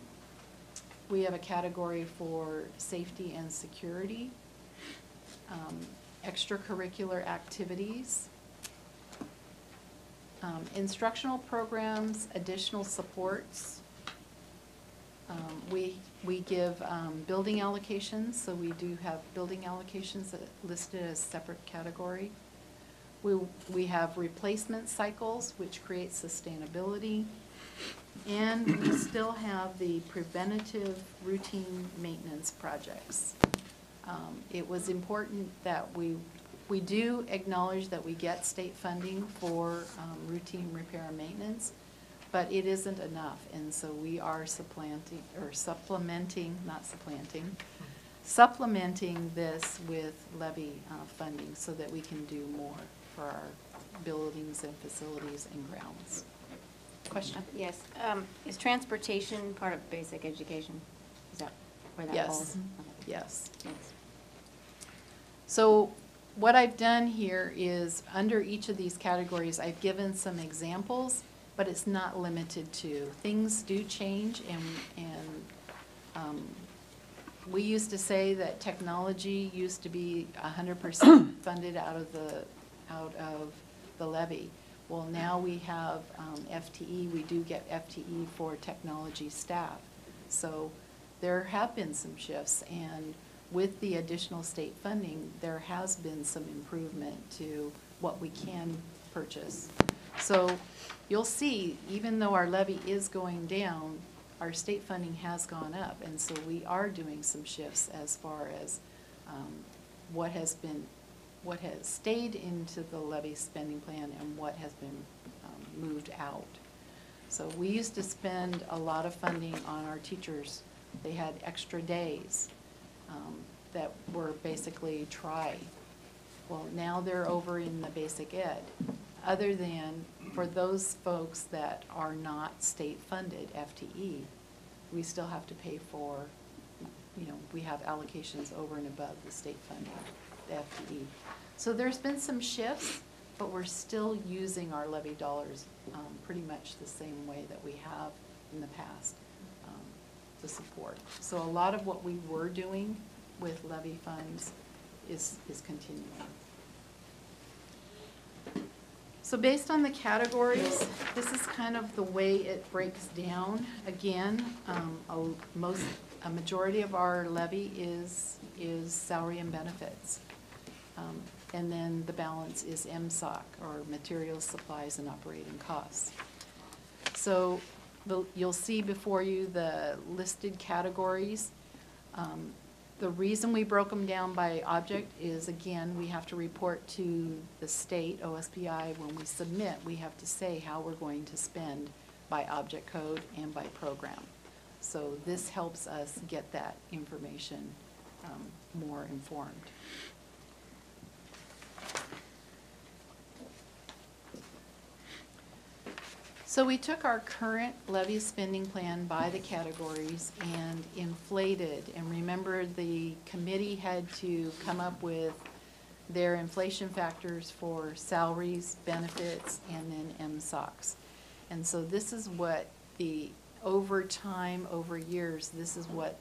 We have a category for safety and security, extracurricular activities, instructional programs, additional supports. We give building allocations, so we do have building allocations that are listed as separate category. We have replacement cycles, which create sustainability. And we still have the preventative routine maintenance projects. It was important that we do acknowledge that we get state funding for routine repair and maintenance, but it isn't enough, and so we are supplementing this with levy funding so that we can do more for our buildings and facilities and grounds. Question? Yes. Is transportation part of basic education? Is that where that Yes. falls? Yes. Yes. So what I've done here is, under each of these categories, I've given some examples, but it's not limited to. Things do change, and we used to say that technology used to be 100% funded out of the levy. Well, now we have FTE. We do get FTE for technology staff. So there have been some shifts, and with the additional state funding, there has been some improvement to what we can purchase. So you'll see, even though our levy is going down, our state funding has gone up, and so we are doing some shifts as far as what has been what has stayed into the levy spending plan and what has been moved out. So we used to spend a lot of funding on our teachers. They had extra days that were basically try. Well, now they're over in the basic ed. Other than for those folks that are not state funded FTE, we still have to pay for, you know, we have allocations over and above the state funding, the FTE. So there's been some shifts, but we're still using our levy dollars pretty much the same way that we have in the past to support. So a lot of what we were doing with levy funds is continuing. So based on the categories, this is kind of the way it breaks down. Again, a majority of our levy is salary and benefits. And then the balance is MSOC, or materials, supplies, and operating costs. So you'll see before you the listed categories. The reason we broke them down by object is, again, we have to report to the state, OSPI, when we submit, we have to say how we're going to spend by object code and by program. So this helps us get that information more informed. So we took our current levy spending plan by the categories and inflated, and remember the committee had to come up with their inflation factors for salaries, benefits, and then MSOCs. And so this is what over time, over years, this is what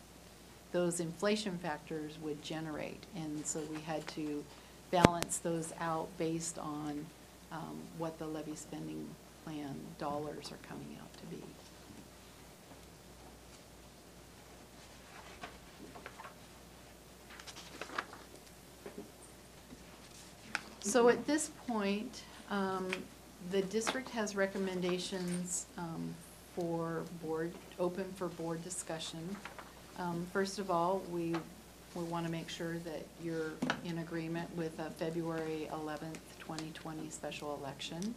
those inflation factors would generate. And so we had to balance those out based on what the levy spending plan dollars are coming out to be. So at this point, the district has recommendations open for board discussion. First of all, we want to make sure that you're in agreement with a February 11th, 2020 special election.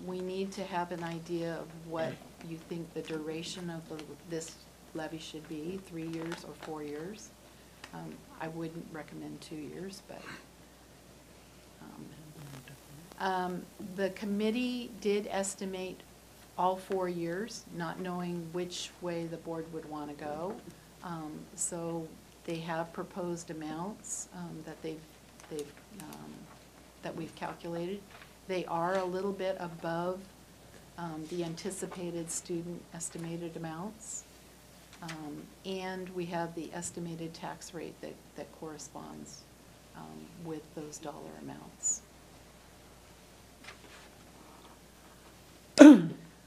We need to have an idea of what you think the duration of this levy should be, 3 years or 4 years. I wouldn't recommend 2 years, but the committee did estimate all 4 years, not knowing which way the board would want to go. So they have proposed amounts that we've calculated. They are a little bit above the anticipated student estimated amounts. And we have the estimated tax rate that corresponds with those dollar amounts.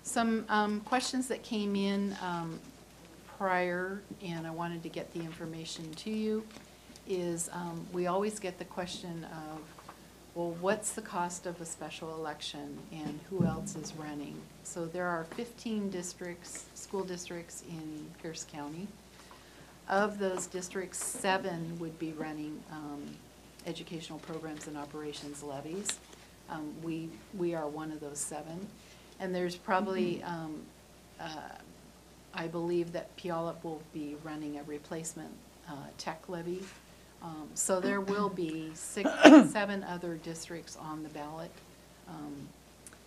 Some questions that came in prior, and I wanted to get the information to you, is we always get the question of, well, what's the cost of a special election and who else is running? So there are 15 districts, school districts in Pierce County. Of those districts, 7 would be running educational programs and operations levies. We are one of those 7. And there's probably, I believe that Puyallup will be running a replacement tech levy. So there will be 7 other districts on the ballot.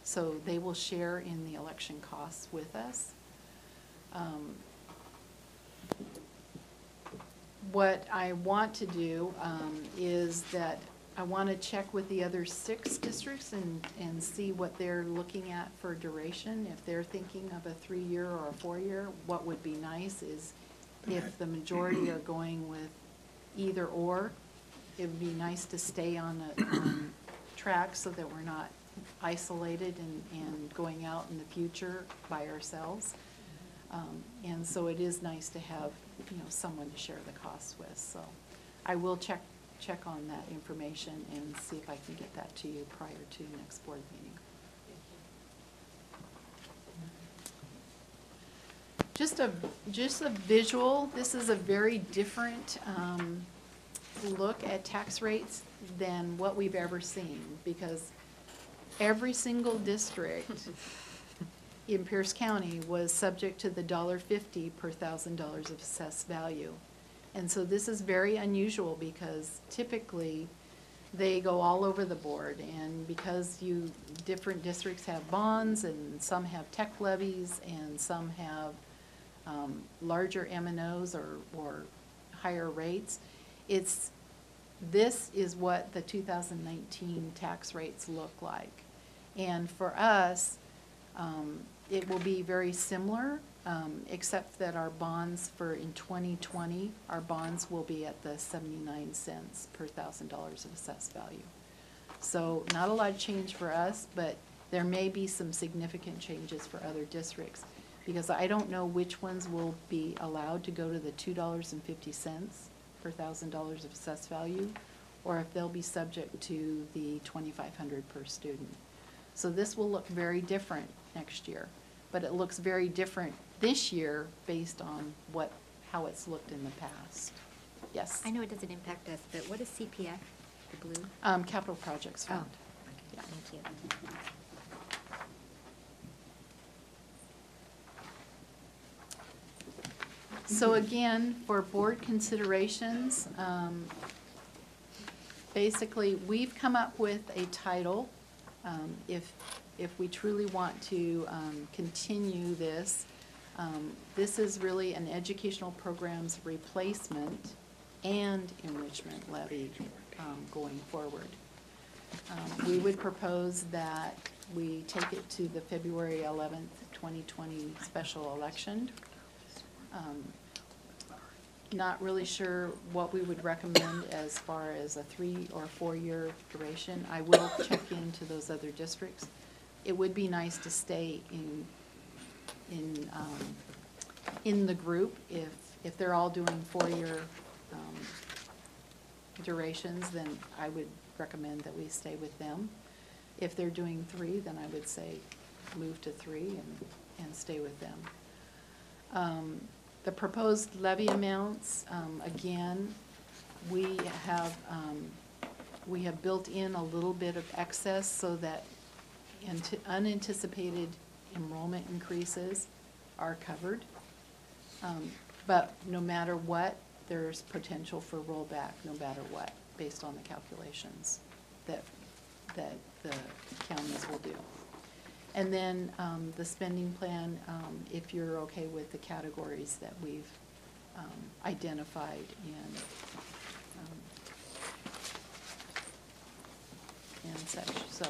So they will share in the election costs with us. What I want to do is that I want to check with the other 6 districts and see what they're looking at for duration. If they're thinking of a 3-year or a 4-year, what would be nice is if the majority are going with either or, it would be nice to stay on track so that we're not isolated and going out in the future by ourselves. And so it is nice to have, someone to share the costs with. So I will check on that information and see if I can get that to you prior to next board meeting. Just a visual. This is a very different look at tax rates than what we've ever seen, because every single district in Pierce County was subject to the $1.50 per $1,000 of assessed value. And so this is very unusual, because typically they go all over the board, and because different districts have bonds, and some have tech levies, and some have larger M&Os or higher rates, this is what the 2019 tax rates look like. And for us, it will be very similar, except that our bonds in 2020, our bonds will be at the 79 cents per $1,000 of assessed value. So not a lot of change for us, but there may be some significant changes for other districts, because I don't know which ones will be allowed to go to the $2.50 per $1,000 of assessed value, or if they'll be subject to the $2,500 per student. So this will look very different next year, but it looks very different this year based on how it's looked in the past. Yes? I know it doesn't impact us, but what is CPF, the blue? Capital Projects Oh, Fund. okay, thank you. So again, for board considerations, basically, we've come up with a title. If we truly want to continue this, this is really an educational programs replacement and enrichment levy going forward. We would propose that we take it to the February 11th, 2020 special election. Not really sure what we would recommend as far as a 3 or 4 year duration. I will check into those other districts. It would be nice to stay in the group. If they're all doing 4-year durations, then I would recommend that we stay with them. If they're doing 3, then I would say move to 3 and stay with them. The proposed levy amounts, again, we have built in a little bit of excess so that unanticipated enrollment increases are covered. But no matter what, there's potential for rollback no matter what, based on the calculations that the counties will do. And then the spending plan, if you're okay with the categories that we've identified and such. So,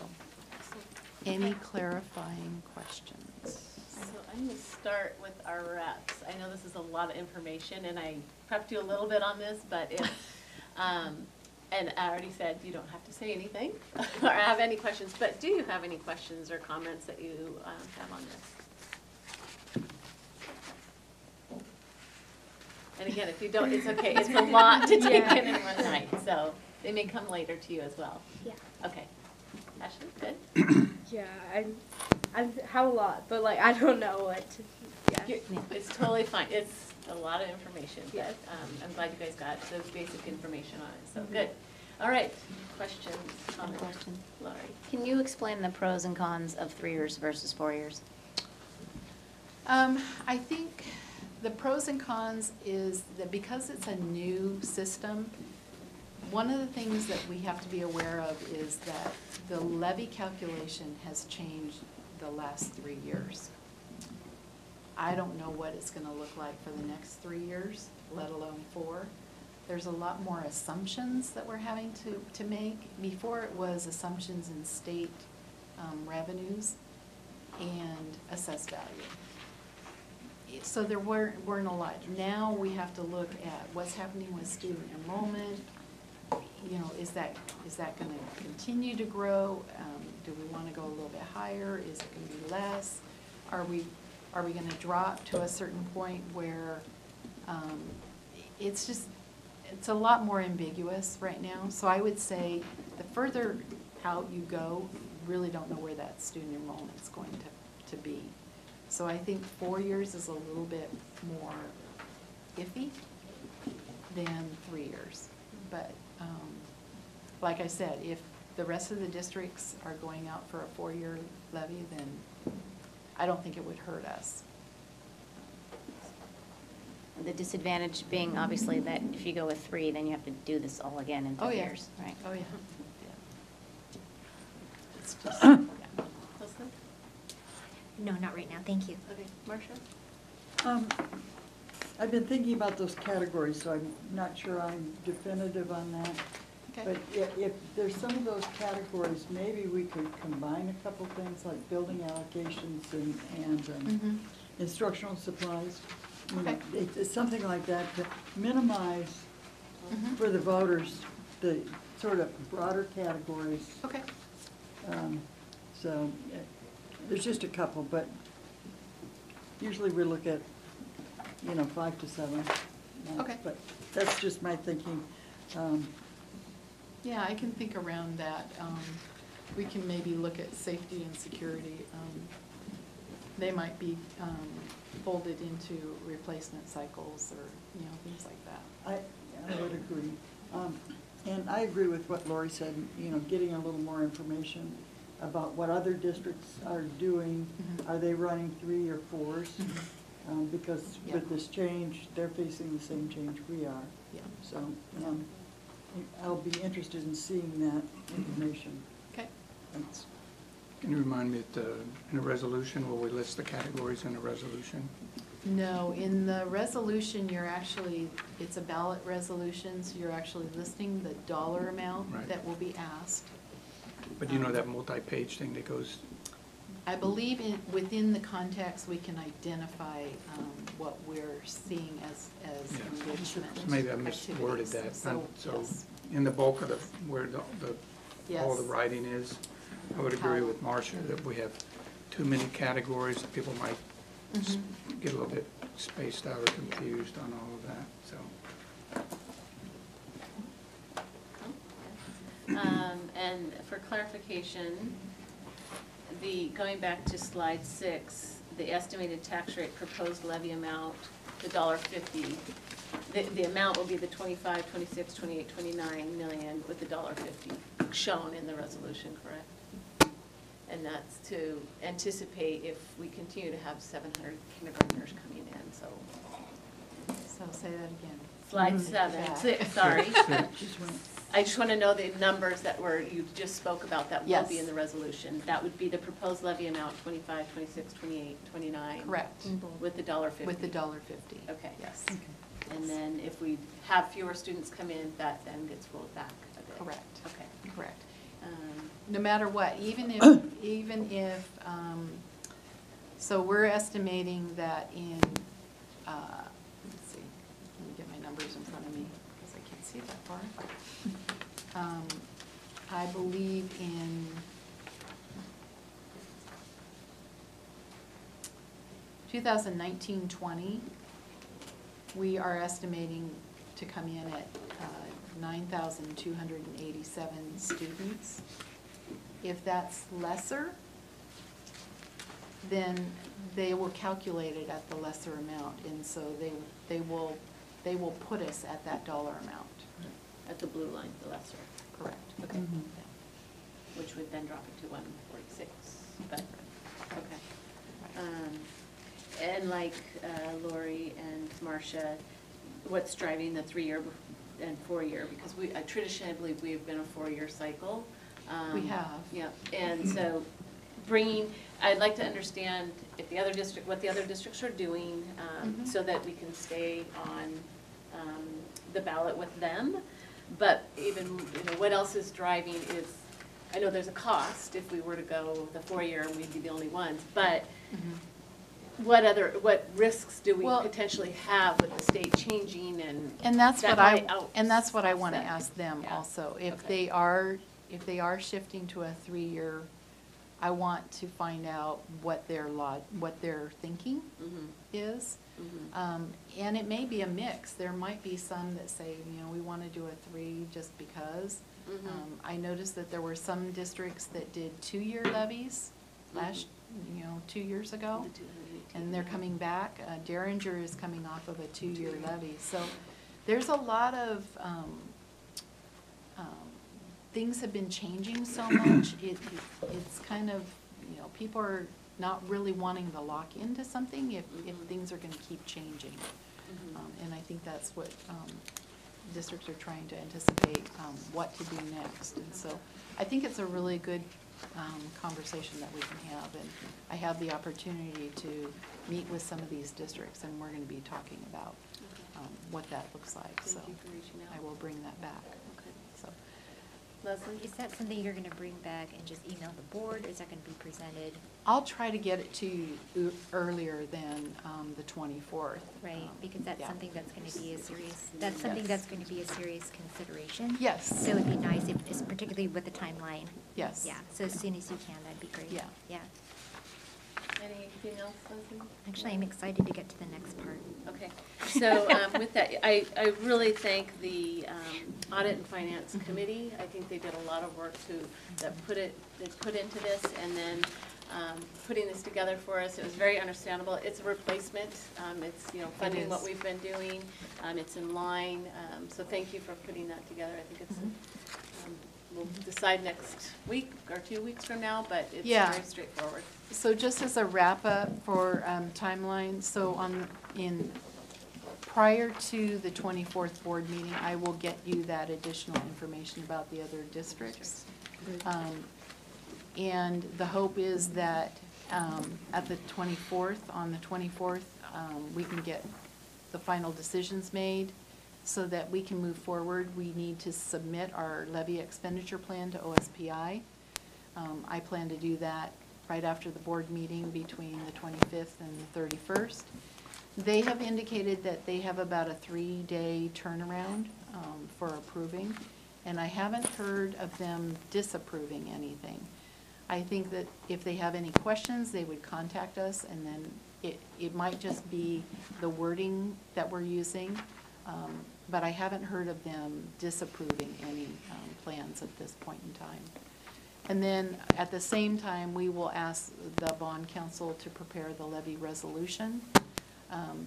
any clarifying questions? So I'm going to start with our reps. I know this is a lot of information, and I prepped you a little bit on this, but and I already said you don't have to say anything or have any questions, but do you have any questions or comments that you have on this? And again, if you don't, it's okay. It's a lot to take in one night, so they may come later to you as well. Yeah. Okay. Ashley, good? Yeah, I have a lot, but like I don't know what to. Yeah. It's totally fine. It's a lot of information, but I'm glad you guys got the basic information on it, so good. All right, questions, comments? Question. Laurie? Can you explain the pros and cons of 3 years versus 4 years? I think the pros and cons is that because it's a new system, one of the things that we have to be aware of is that the levy calculation has changed the last 3 years. I don't know what it's gonna look like for the next 3 years, let alone 4. There's a lot more assumptions that we're having to make. Before it was assumptions in state revenues and assessed value. So there weren't a lot. Now we have to look at what's happening with student enrollment. You know, is that gonna continue to grow? Do we wanna go a little bit higher? Is it gonna be less? Are we gonna drop to a certain point where it's a lot more ambiguous right now. So I would say the further out you go, you really don't know where that student enrollment is going to be. So I think 4 years is a little bit more iffy than 3 years. But, like I said, if the rest of the districts are going out for a 4-year levy, then I don't think it would hurt us. The disadvantage being obviously that if you go with 3, then you have to do this all again in 3 years, right? Oh, yeah. It's just, Leslie? No, not right now, thank you. Okay, Marcia? I've been thinking about those categories, so I'm not sure I'm definitive on that. Okay. But if there's some of those categories, maybe we could combine a couple things like building allocations and instructional supplies. You know, Okay. It's something like that to minimize Mhm. for the voters the sort of broader categories. Okay. So there's just a couple, but usually we look at, 5 to 7. max, Okay. But that's just my thinking. Yeah, I can think around that. We can maybe look at safety and security. They might be folded into replacement cycles or, things like that. I would agree. And I agree with what Lori said, getting a little more information about what other districts are doing. Mhm. Are they running 3 or 4s? Because Yeah. with this change, they're facing the same change we are. Yeah. So I'll be interested in seeing that information. Okay. Thanks. Can you remind me, in the resolution, will we list the categories in the resolution? No, in the resolution, it's a ballot resolution, so you're actually listing the dollar amount Right. that will be asked. But you know that multi-page thing that goes, I believe within the context, we can identify what we're seeing as Yeah. enrichment. maybe I misworded activities. that. So, So yes. in the bulk of where all the Yes. writing is, I would agree with Marcia that we have too many categories. People might Mhm. get a little bit spaced out or confused on all of that, so. And for clarification, going back to slide 6, the estimated tax rate proposed levy amount, the $1.50, the amount will be the 25, 26, 28, 29 million with the $1.50 shown in the resolution, correct? And that's to anticipate if we continue to have 700 kindergartners coming in, so. So say that again. Slide 7, 6, sorry. Just one. I just want to know the numbers that you just spoke about that will be Yes. in the resolution. That would be the proposed levy amount, 25, 26, 28, 29. Correct. With the $1.50. With the $1.50. Okay. Yes. And then if we have fewer students come in, that then gets rolled back a bit. Correct. Okay. Correct. Um, No matter what, even if, so we're estimating that in, let's see, let me get my numbers in front of me, because I can't see that far. I believe in 2019-20, we are estimating to come in at 9,287 students. If that's lesser, then they will calculate it at the lesser amount, and so they will put us at that dollar amount. At the blue line, the lesser, Correct. okay. Mhm. Which would then drop it to 146, but, okay. And like Lori and Marcia, what's driving the 3-year and 4-year? Because I traditionally believe we have been a 4-year cycle. We have. Yeah, and so I'd like to understand what the other districts are doing, so that we can stay on the ballot with them. But even, what else is driving is, I know there's a cost if we were to go the 4-year and we'd be the only ones, but what risks do we Well- potentially have with the state changing And that's that what might and that's what I want to offset? ask them Yeah. also. If Okay. they are shifting to a 3-year, I want to find out what their thinking is. And it may be a mix. There might be some that say, we want to do a 3 just because. I noticed that there were some districts that did 2-year levies 2 years ago. The 218, And they're coming back. Derringer is coming off of a 2-year levy. So there's a lot of things have been changing so much, it's kind of, you know, people are not really wanting to lock into something if things are gonna keep changing. And I think that's what, districts are trying to anticipate, what to do next. And so I think it's a really good, conversation that we can have. And I have the opportunity to meet with some of these districts, and we're gonna be talking about, what that looks like. So Thank you for reaching out. I will bring that back. Okay. So. Leslie? Is that something you're gonna bring back and just email the board, or is that gonna be presented? I'll try to get it to you earlier than the 24th. Right, because that's Yeah. something that's gonna be a serious, that's something Yes. that's going to be a serious consideration. Yes. So it'd be nice, if, particularly with the timeline. Yes. Yeah, so as soon as you can, that'd be great. Yeah. Yeah. Anything else, Leslie? Actually, I'm excited to get to the next part. Okay, so with that, I really thank the Audit and Finance Committee. I think they did a lot of work they put into this, and then putting this together for us. It was very understandable. It's a replacement. It's, you know, funding what we've been doing. It's in line. So thank you for putting that together. I think it's, we'll decide next week or 2 weeks from now, but it's Yeah. very straightforward. So just as a wrap-up for timeline, so prior to the 24th board meeting, I will get you that additional information about the other districts. And the hope is that at the 24th, on the 24th, we can get the final decisions made so that we can move forward. We need to submit our levy expenditure plan to OSPI. I plan to do that right after the board meeting between the 25th and the 31st. They have indicated that they have about a 3-day turnaround for approving, and I haven't heard of them disapproving anything. I think that if they have any questions, they would contact us, and then it might just be the wording that we're using, but I haven't heard of them disapproving any plans at this point in time. And then at the same time, we will ask the bond council to prepare the levy resolution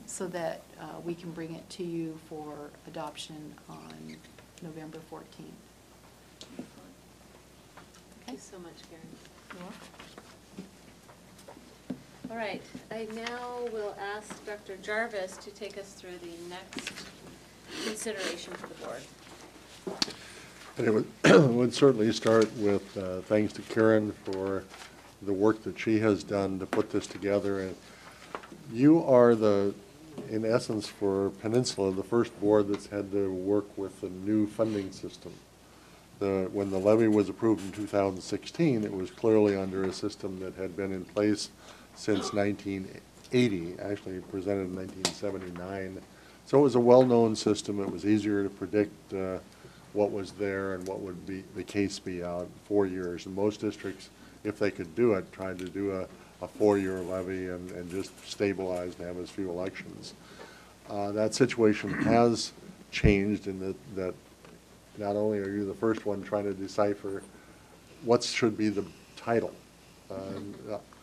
so that we can bring it to you for adoption on November 14th. Thank you so much, Karen. All right, I now will ask Dr. Jarvis to take us through the next consideration for the board. And it would certainly start with thanks to Karen for the work that she has done to put this together. And you are in essence, for Peninsula, the first board that's had to work with a new funding system. When the levy was approved in 2016, it was clearly under a system that had been in place since 1980, actually presented in 1979. So it was a well-known system. It was easier to predict what was there and what would be the case be out 4 years. And most districts, if they could do it, tried to do a 4-year levy and just stabilize and have as few elections. That situation has changed in that not only are you the first one trying to decipher what should be the title.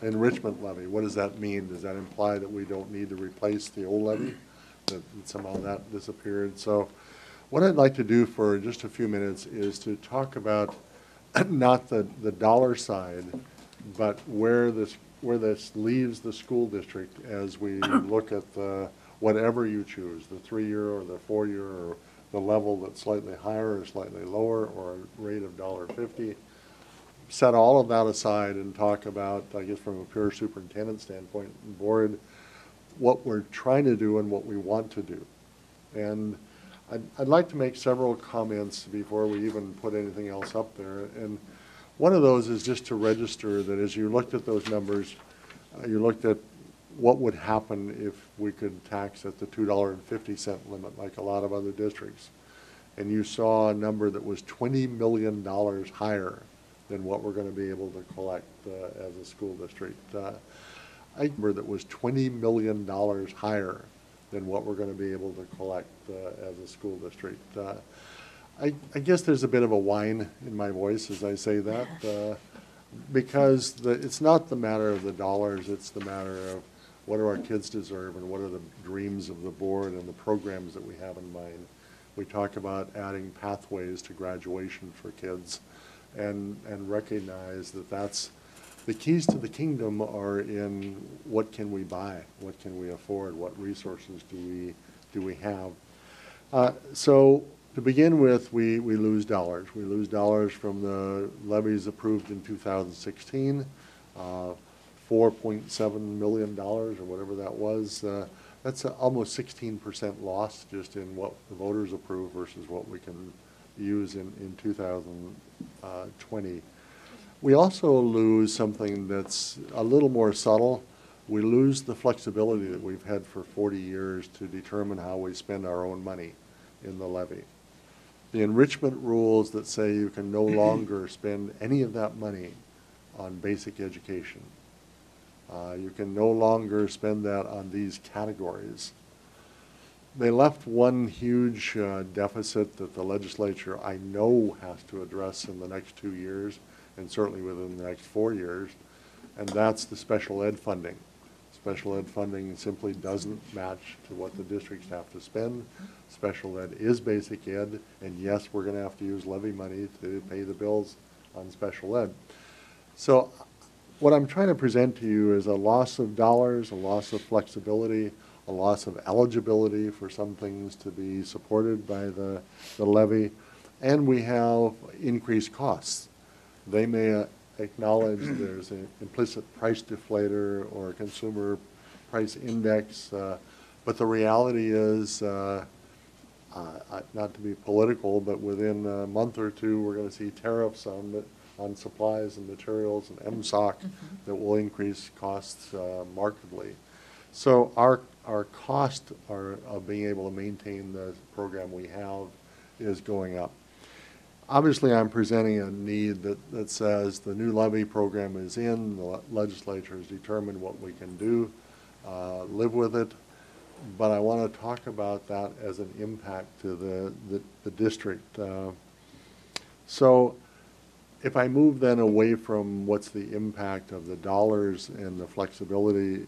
Enrichment levy, what does that mean? Does that imply that we don't need to replace the old levy? That somehow that disappeared? So what I'd like to do for just a few minutes is to talk about not the dollar side, but where this leaves the school district as we look at whatever you choose, the 3-year or the 4-year or the level that's slightly higher or slightly lower or a rate of $1.50. Set all of that aside and talk about, I guess from a pure superintendent standpoint, board, what we're trying to do and what we want to do. And I'd like to make several comments before we even put anything else up there. And one of those is just to register that as you looked at those numbers, you looked at what would happen if we could tax at the $2.50 limit like a lot of other districts. And you saw a number that was $20 million higher than what we're going to be able to collect as a school district. A number that was $20 million higher than what we're going to be able to collect as a school district. I guess there's a bit of a whine in my voice as I say that, because it's not the matter of the dollars, it's the matter of what do our kids deserve and what are the dreams of the board and the programs that we have in mind. We talk about adding pathways to graduation for kids and recognize that that's the keys to the kingdom are in what can we buy, what can we afford, what resources do we have. So to begin with, we lose dollars. We lose dollars from the levies approved in 2016, $4.7 million or whatever that was. That's almost 16% loss just in what the voters approve versus what we can use in 2020. We also lose something that's a little more subtle. We lose the flexibility that we've had for 40 years to determine how we spend our own money in the levy. The enrichment rules that say you can no longer spend any of that money on basic education. You can no longer spend that on these categories. They left one huge deficit that the legislature, I know, has to address in the next 2 years, and certainly within the next 4 years, and that's the special ed funding. Special ed funding simply doesn't match to what the districts have to spend. Special ed is basic ed, and yes, we're going to have to use levy money to pay the bills on special ed. So what I'm trying to present to you is a loss of dollars, a loss of flexibility, a loss of eligibility for some things to be supported by the levy, and we have increased costs. They may acknowledge there's an implicit price deflator or a consumer price index, but the reality is, not to be political, but within a month or two, we're going to see tariffs on supplies and materials and MSOC that will increase costs markedly. So our cost of being able to maintain the program we have is going up. Obviously, I'm presenting a need that says the new levy program is in, the legislature has determined what we can do, live with it, but I want to talk about that as an impact to the district. So if I move then away from what's the impact of the dollars and the flexibility,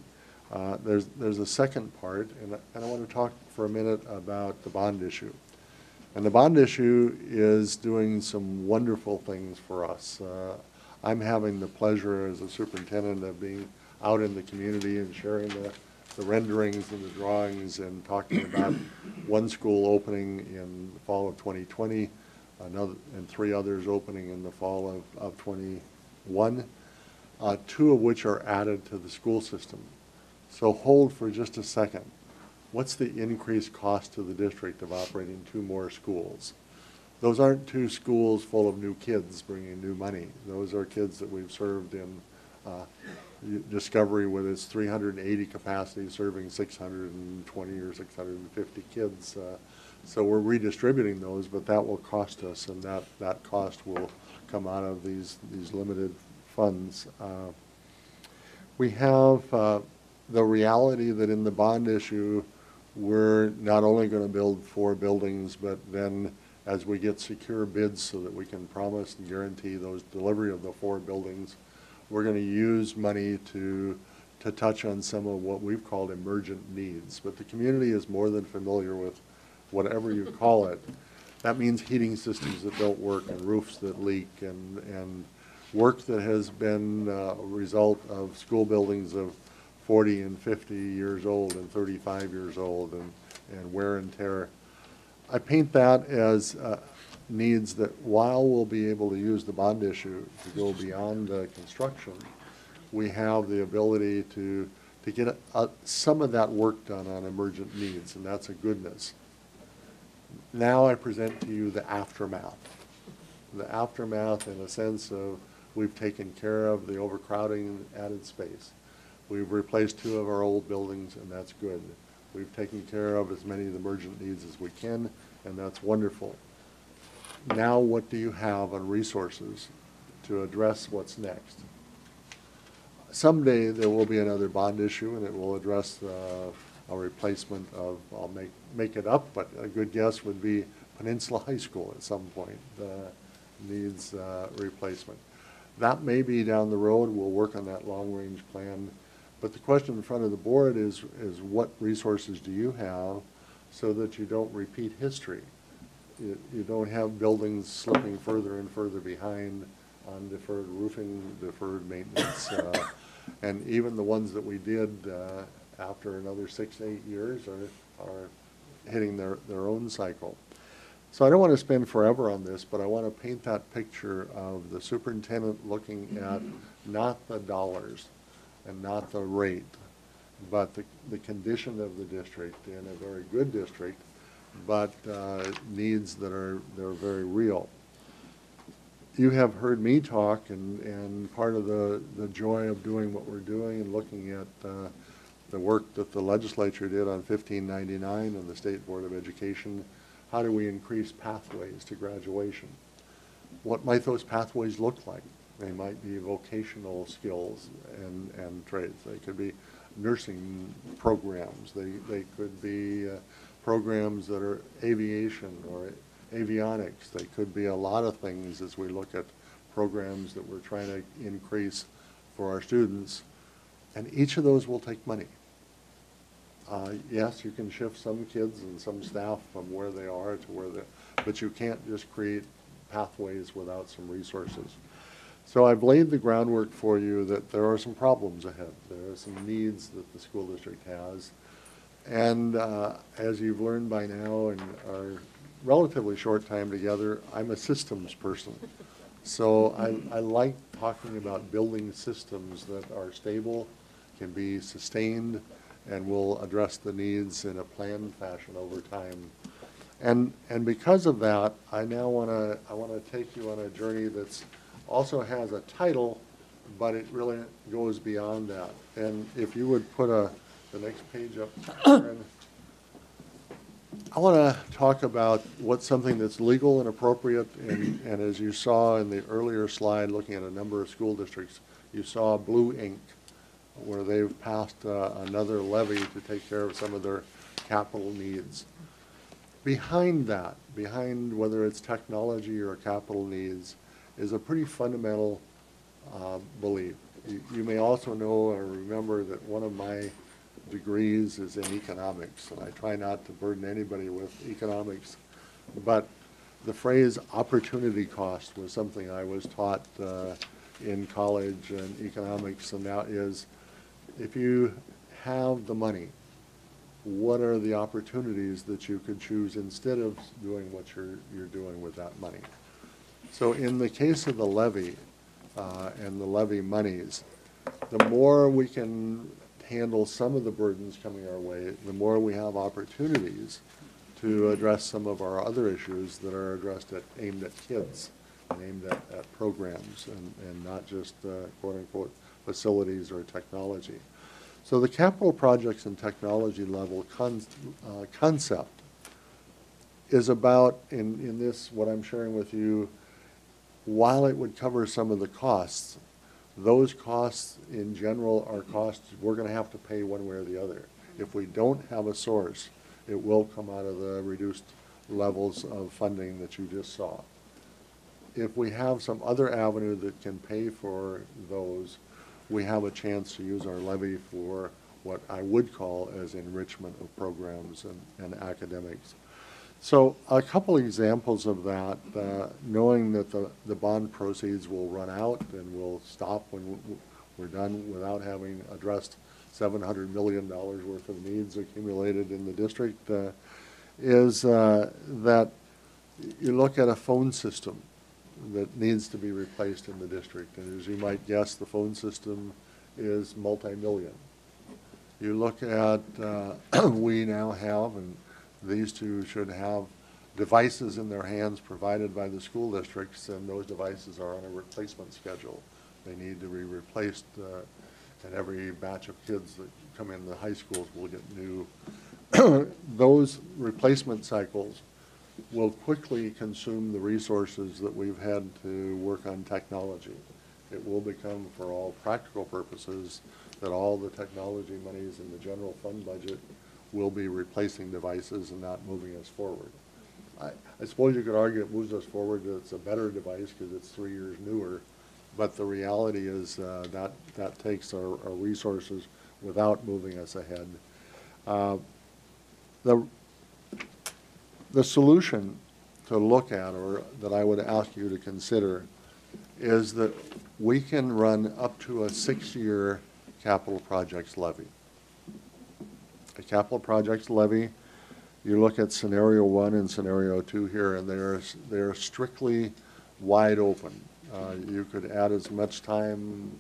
there's a second part, and I want to talk for a minute about the bond issue. And the bond issue is doing some wonderful things for us. I'm having the pleasure as a superintendent of being out in the community and sharing the renderings and the drawings and talking about one school opening in the fall of 2020, another, and 3 others opening in the fall of 21, 2 of which are added to the school system. So hold for just a second. What's the increased cost to the district of operating 2 more schools? Those aren't 2 schools full of new kids bringing new money. Those are kids that we've served in Discovery with its 380 capacity, serving 620 or 650 kids. So we're redistributing those, but that will cost us, and that cost will come out of these limited funds. We have the reality that in the bond issue, we're not only going to build 4 buildings, but then as we get secure bids so that we can promise and guarantee those delivery of the 4 buildings, we're going to use money to touch on some of what we've called emergent needs. But the community is more than familiar with whatever you call it. That means heating systems that don't work and roofs that leak and work that has been a result of school buildings of 40 and 50 years old and 35 years old and wear and tear. I paint that as needs that while we'll be able to use the bond issue to go beyond construction, we have the ability to get some of that work done on emergent needs, and that's a goodness. Now I present to you the aftermath. The aftermath in a sense of we've taken care of the overcrowding and added space. We've replaced 2 of our old buildings, and that's good. We've taken care of as many of the emergent needs as we can, and that's wonderful. Now what do you have on resources to address what's next? Someday there will be another bond issue, and it will address a replacement of, I'll make it up, but a good guess would be Peninsula High School at some point needs replacement. That may be down the road. We'll work on that long-range plan. But the question in front of the board is what resources do you have so that you don't repeat history? you don't have buildings slipping further and further behind on deferred roofing, deferred maintenance. And even the ones that we did after another 6 to 8 years are hitting their own cycle. So I don't want to spend forever on this, but I want to paint that picture of the superintendent looking at not the dollars and not the rate, but the condition of the district, in a very good district, but needs that are very real. You have heard me talk, and part of the joy of doing what we're doing and looking at the work that the legislature did on 1599 and the State Board of Education, how do we increase pathways to graduation? What might those pathways look like? They might be vocational skills and trades. They could be nursing programs. They could be programs that are aviation or avionics. They could be a lot of things as we look at programs that we're trying to increase for our students. And each of those will take money. Yes, you can shift some kids and some staff from where they are to where they, but you can't just create pathways without some resources. So I've laid the groundwork for you that there are some problems ahead. There are some needs that the school district has. And as you've learned by now in our relatively short time together, I'm a systems person. So I like talking about building systems that are stable, can be sustained, and will address the needs in a planned fashion over time. And because of that, I now want to take you on a journey that's also has a title, but it really goes beyond that. And if you would put the next page up, Karen. I want to talk about what's something that's legal and appropriate, and as you saw in the earlier slide, looking at a number of school districts, you saw blue ink, where they've passed another levy to take care of some of their capital needs. Behind that, behind whether it's technology or capital needs, is a pretty fundamental belief. You may also know or remember that one of my degrees is in economics, and I try not to burden anybody with economics, but the phrase opportunity cost was something I was taught in college in economics, and that is, if you have the money, what are the opportunities that you could choose instead of doing what you're doing with that money? So in the case of the levy and the levy monies, the more we can handle some of the burdens coming our way, the more we have opportunities to address some of our other issues that are aimed at kids and aimed at programs and not just quote-unquote facilities or technology. So the capital projects and technology level concept is about, in this, what I'm sharing with you, while it would cover some of the costs, those costs in general are costs we're going to have to pay one way or the other. If we don't have a source, it will come out of the reduced levels of funding that you just saw. If we have some other avenue that can pay for those, we have a chance to use our levy for what I would call as enrichment of programs and academics. So a couple examples of that, knowing that the bond proceeds will run out and will stop when we're done without having addressed $700 million worth of needs accumulated in the district, is that you look at a phone system that needs to be replaced in the district. And as you might guess, the phone system is multi-million. You look at, we now have, and these two should have devices in their hands provided by the school districts, and those devices are on a replacement schedule. They need to be replaced, and every batch of kids that come in the high schools will get new. Those replacement cycles will quickly consume the resources that we've had to work on technology. It will become, for all practical purposes, that all the technology monies in the general fund budget will be replacing devices and not moving us forward. I suppose you could argue it moves us forward, that it's a better device because it's 3 years newer, but the reality is that takes our resources without moving us ahead. The solution look at, or that I would ask you to consider, is that we can run up to a 6-year capital projects levy. A capital projects levy, you look at scenario 1 and scenario 2 here, and they're strictly wide open. You could add as much time,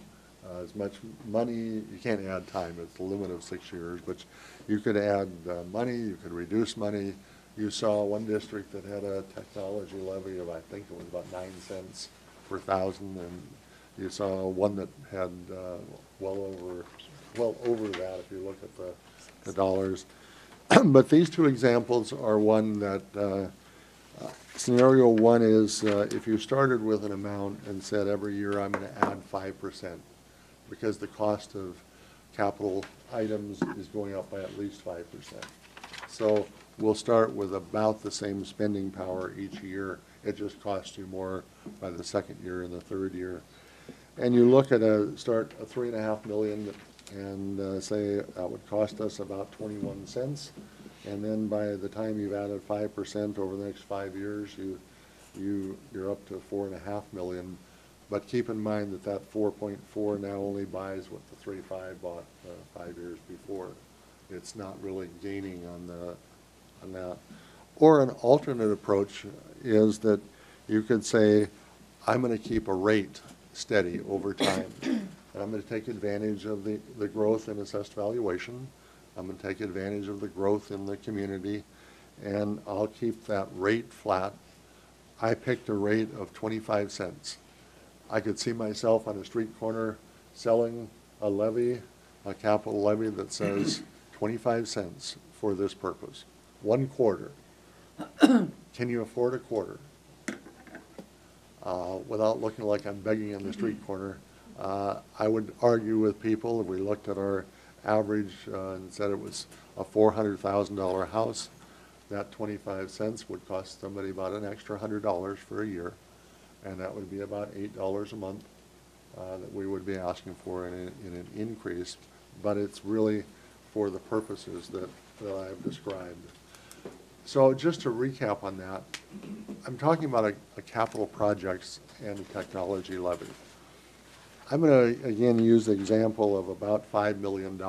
as much money. You can't add time, it's the limit of 6 years, but you could add money, you could reduce money. You saw one district that had a technology levy of, I think it was about 9 cents per thousand, and you saw one that had well over that if you look at the dollars. But these two examples are one that, scenario 1 is if you started with an amount and said every year I'm going to add 5%, because the cost of capital items is going up by at least 5%. So we'll start with about the same spending power each year. It just costs you more by the second year and the third year. And you look at start a $3.5 million and say that would cost us about 21 cents. And then by the time you've added 5% over the next 5 years, you're up to $4.5 million. But keep in mind that that 4.4 now only buys what the 3.5 bought 5 years before. It's not really gaining on that. Or an alternate approach is that you could say, I'm going to keep a rate steady over time. And I'm going to take advantage of the growth in assessed valuation. I'm going to take advantage of the growth in the community, and I'll keep that rate flat. I picked a rate of 25 cents. I could see myself on a street corner selling a levy, a capital levy that says 25 cents for this purpose. 1 quarter. Can you afford a quarter? Without looking like I'm begging on the street corner, I would argue with people if we looked at our average and said it was a $400,000 house, that 25 cents would cost somebody about an extra $100 for a year, and that would be about $8 a month that we would be asking for in an increase, but it's really for the purposes that I've described. So just to recap on that, I'm talking about a capital projects and a technology levy. I'm going to, again, use the example of about $5 million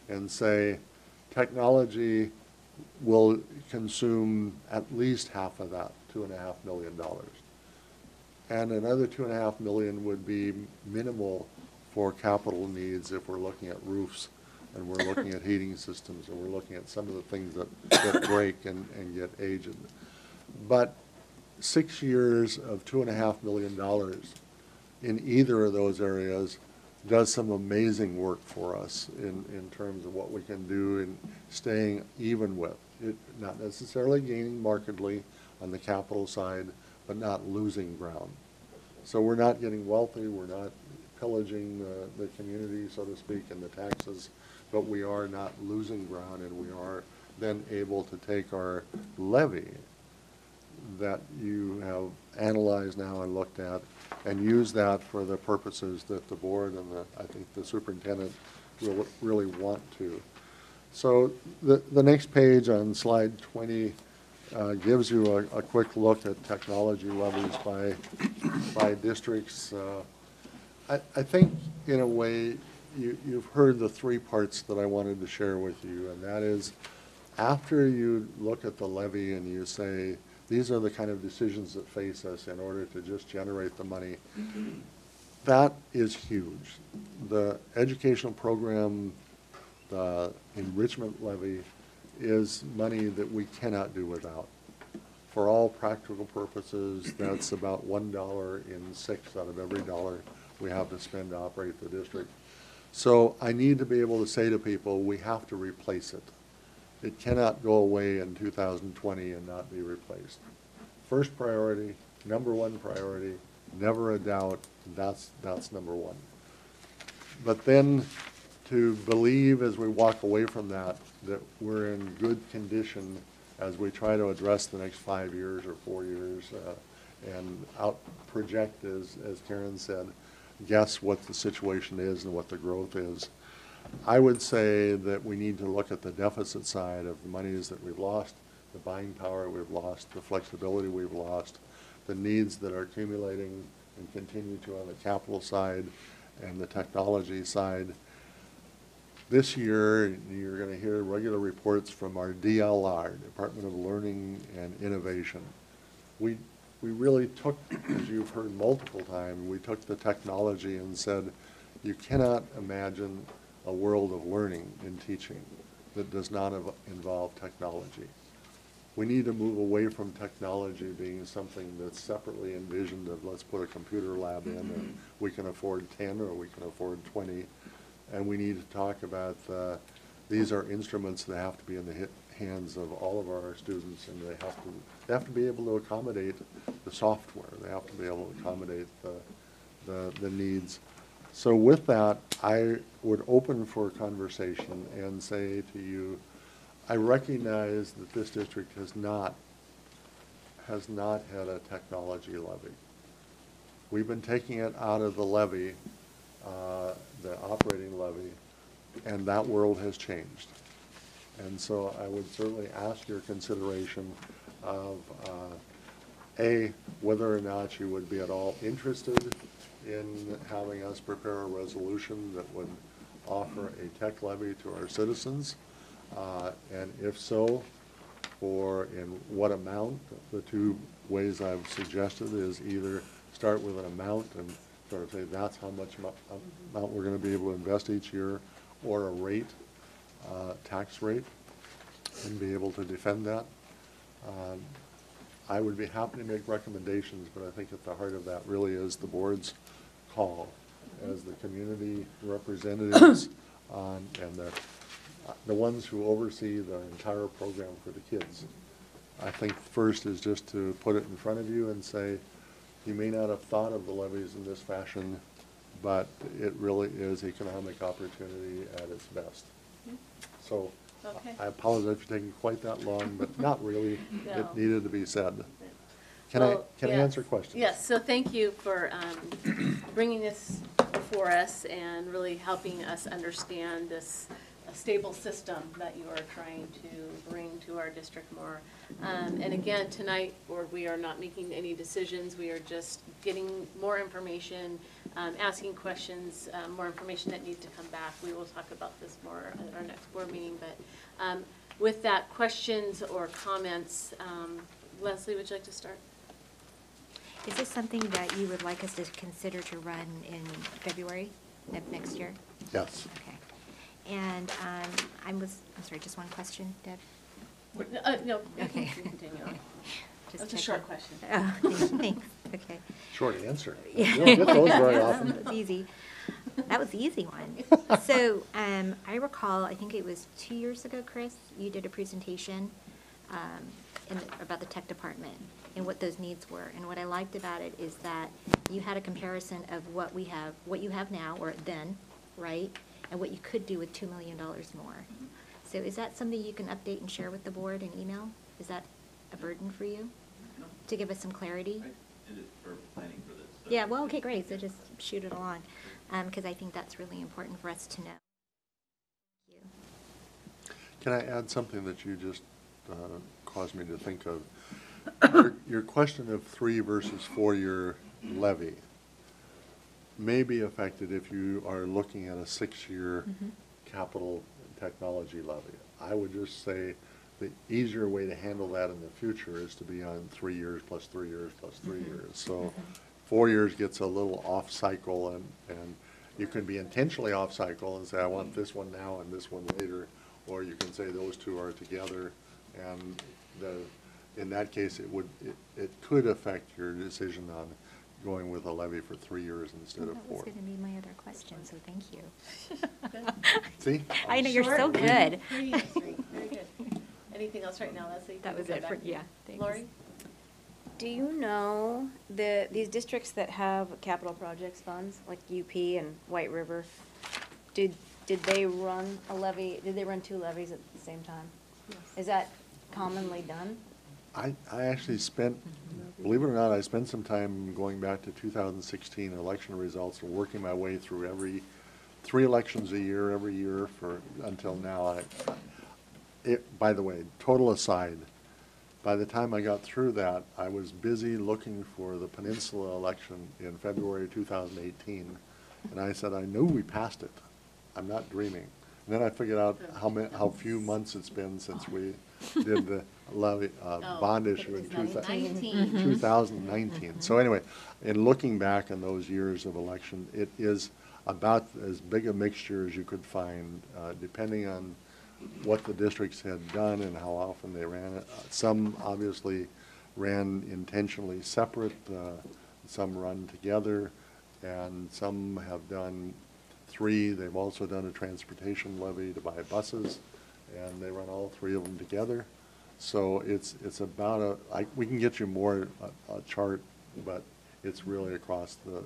and say technology will consume at least half of that, $2.5 million. And another $2.5 million would be minimal for capital needs if we're looking at roofs and we're looking at heating systems and we're looking at some of the things that break and get aged. But 6 years of $2.5 million in either of those areas does some amazing work for us in terms of what we can do in staying even with it, not necessarily gaining markedly on the capital side, but not losing ground. So we're not getting wealthy, we're not pillaging the community, so to speak, and the taxes, but we are not losing ground, and we are then able to take our levy that you have analyzed now and looked at and use that for the purposes that the board and I think the superintendent will really want to. So the next page on slide 20 gives you a quick look at technology levies by districts. I think in a way you've heard the 3 parts that I wanted to share with you, and that is after you look at the levy and you say, these are the kind of decisions that face us in order to just generate the money. That is huge. The educational program, the enrichment levy, is money that we cannot do without. For all practical purposes, that's about $1 in 6 out of every dollar we have to spend to operate the district. So I need to be able to say to people, we have to replace it. It cannot go away in 2020 and not be replaced. First priority, number 1 priority, never a doubt, that's number 1. But then to believe as we walk away from that we're in good condition as we try to address the next 5 years or 4 years and out project, as Karen said, guess what the situation is and what the growth is. I would say that we need to look at the deficit side of the monies that we've lost the buying power we've lost, the flexibility we've lost, the needs that are accumulating and continue to on the capital side and the technology side. This year, you're going to hear regular reports from our DLR, Department of Learning and Innovation. We really took, as you've heard multiple times, we took the technology and said, you cannot imagine a world of learning in teaching that does not involve technology. We need to move away from technology being something that's separately envisioned of let's put a computer lab in and we can afford 10 or we can afford 20. And we need to talk about these are instruments that have to be in the hands of all of our students, and they have to be able to accommodate the software. They have to be able to accommodate the needs. So with that, I would open for conversation and say to you, I recognize that this district has not had a technology levy. We've been taking it out of the levy, the operating levy, and that world has changed. And so I would certainly ask your consideration of, A, whether or not you would be at all interested in having us prepare a resolution that would offer a tech levy to our citizens, and if so, in what amount. The two ways I've suggested is either start with an amount and sort of say that's how much amount we're going to be able to invest each year, or a rate, tax rate, and be able to defend that. I would be happy to make recommendations, but I think at the heart of that really is the board's call as the community representatives and the ones who oversee the entire program for the kids. I think first is just to put it in front of you and say, you may not have thought of the levies in this fashion, but it really is economic opportunity at its best. So Okay. I apologize for taking quite that long, but not really. No. It needed to be said. Can Well, I yes. answer questions? Yes, so thank you for bringing this before us and really helping us understand this stable system that you are trying to bring to our district more. And again, tonight, we are not making any decisions. We are just getting more information, asking questions, more information that needs to come back. We will talk about this more at our next board meeting. But with that, questions or comments, Leslie, would you like to start? Is this something that you would like us to consider to run in February of next year? Yes. Okay. And I'm sorry, just one question, Deb? No, you Okay. can continue on. Just That's a checking. short question. Oh, thanks, okay. Short answer. Yeah. You don't get those very often. That's easy. That was the easy one. So, I recall, I think it was 2 years ago, Chris, you did a presentation about the tech department and what those needs were. And what I liked about it is that you had a comparison of what you have now, or then, right? And what you could do with $2 million more. So is that something you can update and share with the board in email? Is that a burden for you? To give us some clarity? I did it for planning for this. So. Yeah, well, okay, great, so just shoot it along, because I think that's really important for us to know. Thank you. Can I add something that you just caused me to think of? Your question of 3 versus 4-year levy may be affected if you are looking at a 6-year capital technology levy. I would just say the easier way to handle that in the future is to be on 3 years plus 3 years plus 3 years. So 4 years gets a little off cycle, and you can be intentionally off cycle and say, I want this one now and this one later, or you can say those two are together, and in that case it could affect your decision on going with a levy for 3 years instead of 4. That was going to be my other question, so thank you. See? I know, you're so Short, good. Very good. Anything else right now, Leslie? That was We'll it go for, back. yeah, thanks. Lori? Do you know these districts that have capital projects funds, like UP and White River, did they run a levy, did they run 2 levies at the same time? Yes. Is that commonly done? I actually spent, believe it or not, I spent some time going back to 2016 election results and working my way through every 3 elections a year, every year until now. By the way, total aside, By the time I got through that, I was busy looking for the Peninsula election in February 2018. And I said, I knew we passed it. I'm not dreaming. And then I figured out how few months it's been since we did the levy, bond issue in 2019. So anyway, in looking back on those years of election, it is about as big a mixture as you could find, depending on what the districts had done and how often they ran it. Some obviously ran intentionally separate, some run together, and some have done 3. They've also done a transportation levy to buy buses, and they run all 3 of them together. So it's about we can get you more a chart, but it's really across the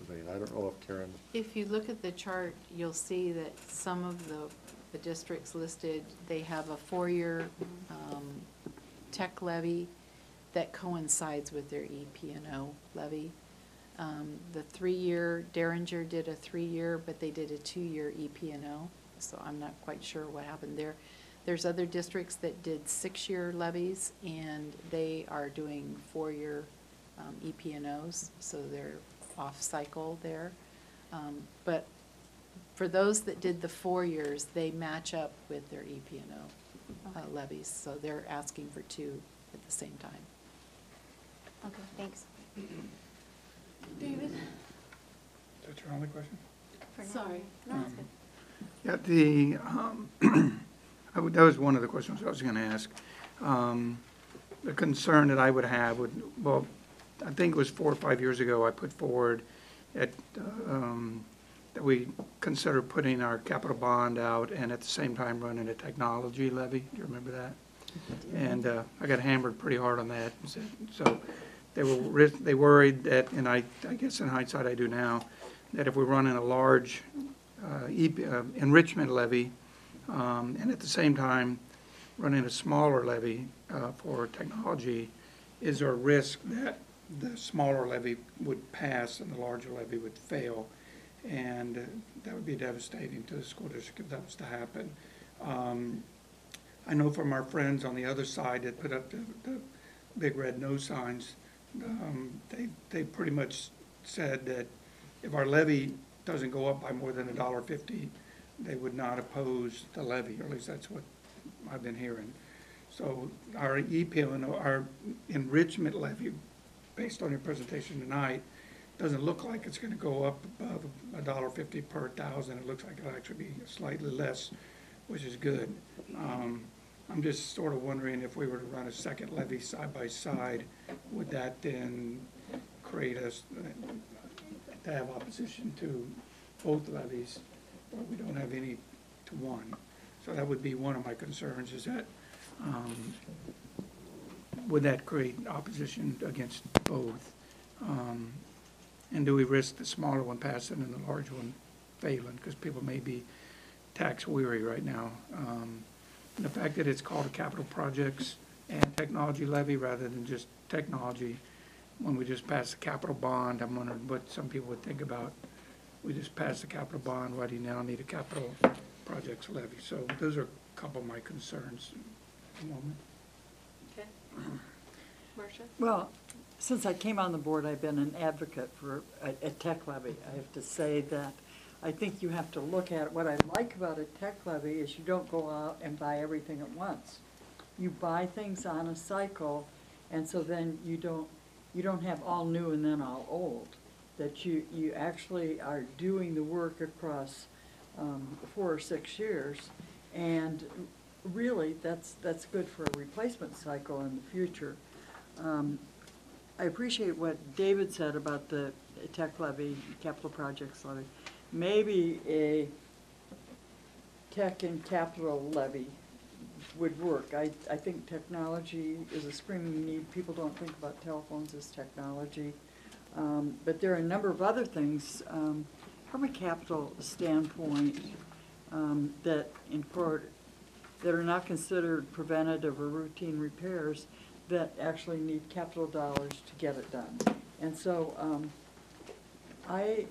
vein. I don't know if Karen. If you look at the chart, you'll see that some of the districts listed, they have a 4-year tech levy that coincides with their EP&O levy. The 3-year, Derringer did a 3-year, but they did a 2-year EP&O, so I'm not quite sure what happened there. There's other districts that did 6-year levies, and they are doing 4-year EP&Os, so they're off cycle there. But for those that did the 4 years, they match up with their EP&O levies, so they're asking for 2 at the same time. Okay, thanks. David? Is that your only question? Sorry. No, that's good. Yeah, that was one of the questions I was going to ask. The concern that I would have well, I think it was 4 or 5 years ago I put forward that we consider putting our capital bond out and at the same time running a technology levy. Do you remember that? And I got hammered pretty hard on that. So they worried that, and I guess in hindsight I do now, that if we're running a large enrichment levy and at the same time running a smaller levy for technology, is there a risk that the smaller levy would pass and the larger levy would fail? And that would be devastating to the school district if that was to happen. I know from our friends on the other side that put up the big red no signs, they pretty much said that if our levy doesn't go up by more than $1.50, they would not oppose the levy, or at least that's what I've been hearing. So our EP&O, our enrichment levy, based on your presentation tonight, doesn't look like it's going to go up above $1.50 per thousand. It looks like it'll actually be slightly less, which is good. I'm just sort of wondering if we were to run a second levy side by side, would that then create us to have opposition to both levies, or we don't have any to one? So that would be one of my concerns, is that would that create opposition against both? And do we risk the smaller one passing and the larger one failing? Because people may be tax weary right now. And the fact that it's called a capital projects and technology levy rather than just technology, when we just pass the capital bond, I'm wondering what some people would think about. We just passed the capital bond, why do you now need a capital projects levy? So those are a couple of my concerns at the moment. Okay. Marcia? Well, since I came on the board, I've been an advocate for a tech levy. I have to say that I think you have to look at it. What I like about a tech levy is you don't go out and buy everything at once. You buy things on a cycle, and so then you don't have all new and then all old. That you actually are doing the work across 4 or 6 years, and really that's good for a replacement cycle in the future. I appreciate what David said about the tech levy, capital projects levy. Maybe a tech and capital levy would work. I think technology is a screaming need. People don't think about telephones as technology. But there are a number of other things from a capital standpoint that are not considered preventative or routine repairs that actually need capital dollars to get it done. And so I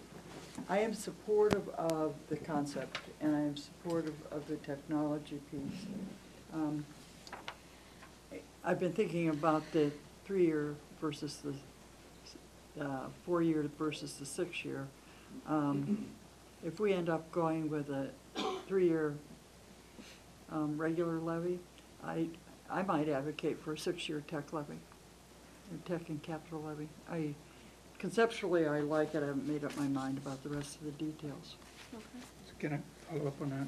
am supportive of the concept, and I am supportive of the technology piece. I've been thinking about the 3-year versus the 4-year versus the 6-year. If we end up going with a 3-year regular levy, I might advocate for a 6-year tech levy, or tech and capital levy. Conceptually, I like it. I haven't made up my mind about the rest of the details. So can I follow up on that?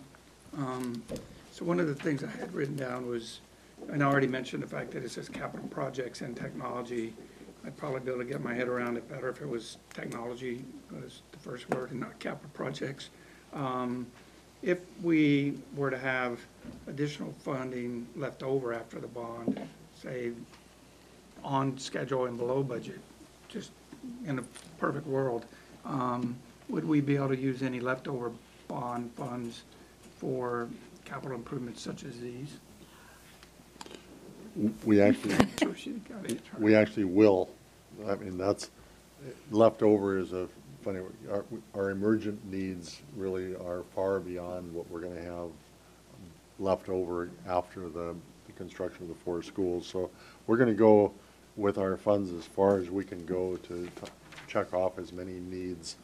So one of the things I had written down was, and I already mentioned the fact that it says capital projects and technology. I'd probably be able to get my head around it better if it was technology was the first word and not capital projects. If we were to have additional funding left over after the bond, say on schedule and below budget, just in a perfect world, would we be able to use any leftover bond funds for capital improvements such as these? We actually will. I mean, that's, leftover is a funny, our emergent needs really are far beyond what we're gonna have left over after the construction of the 4 schools. So we're gonna go with our funds as far as we can go to check off as many needs.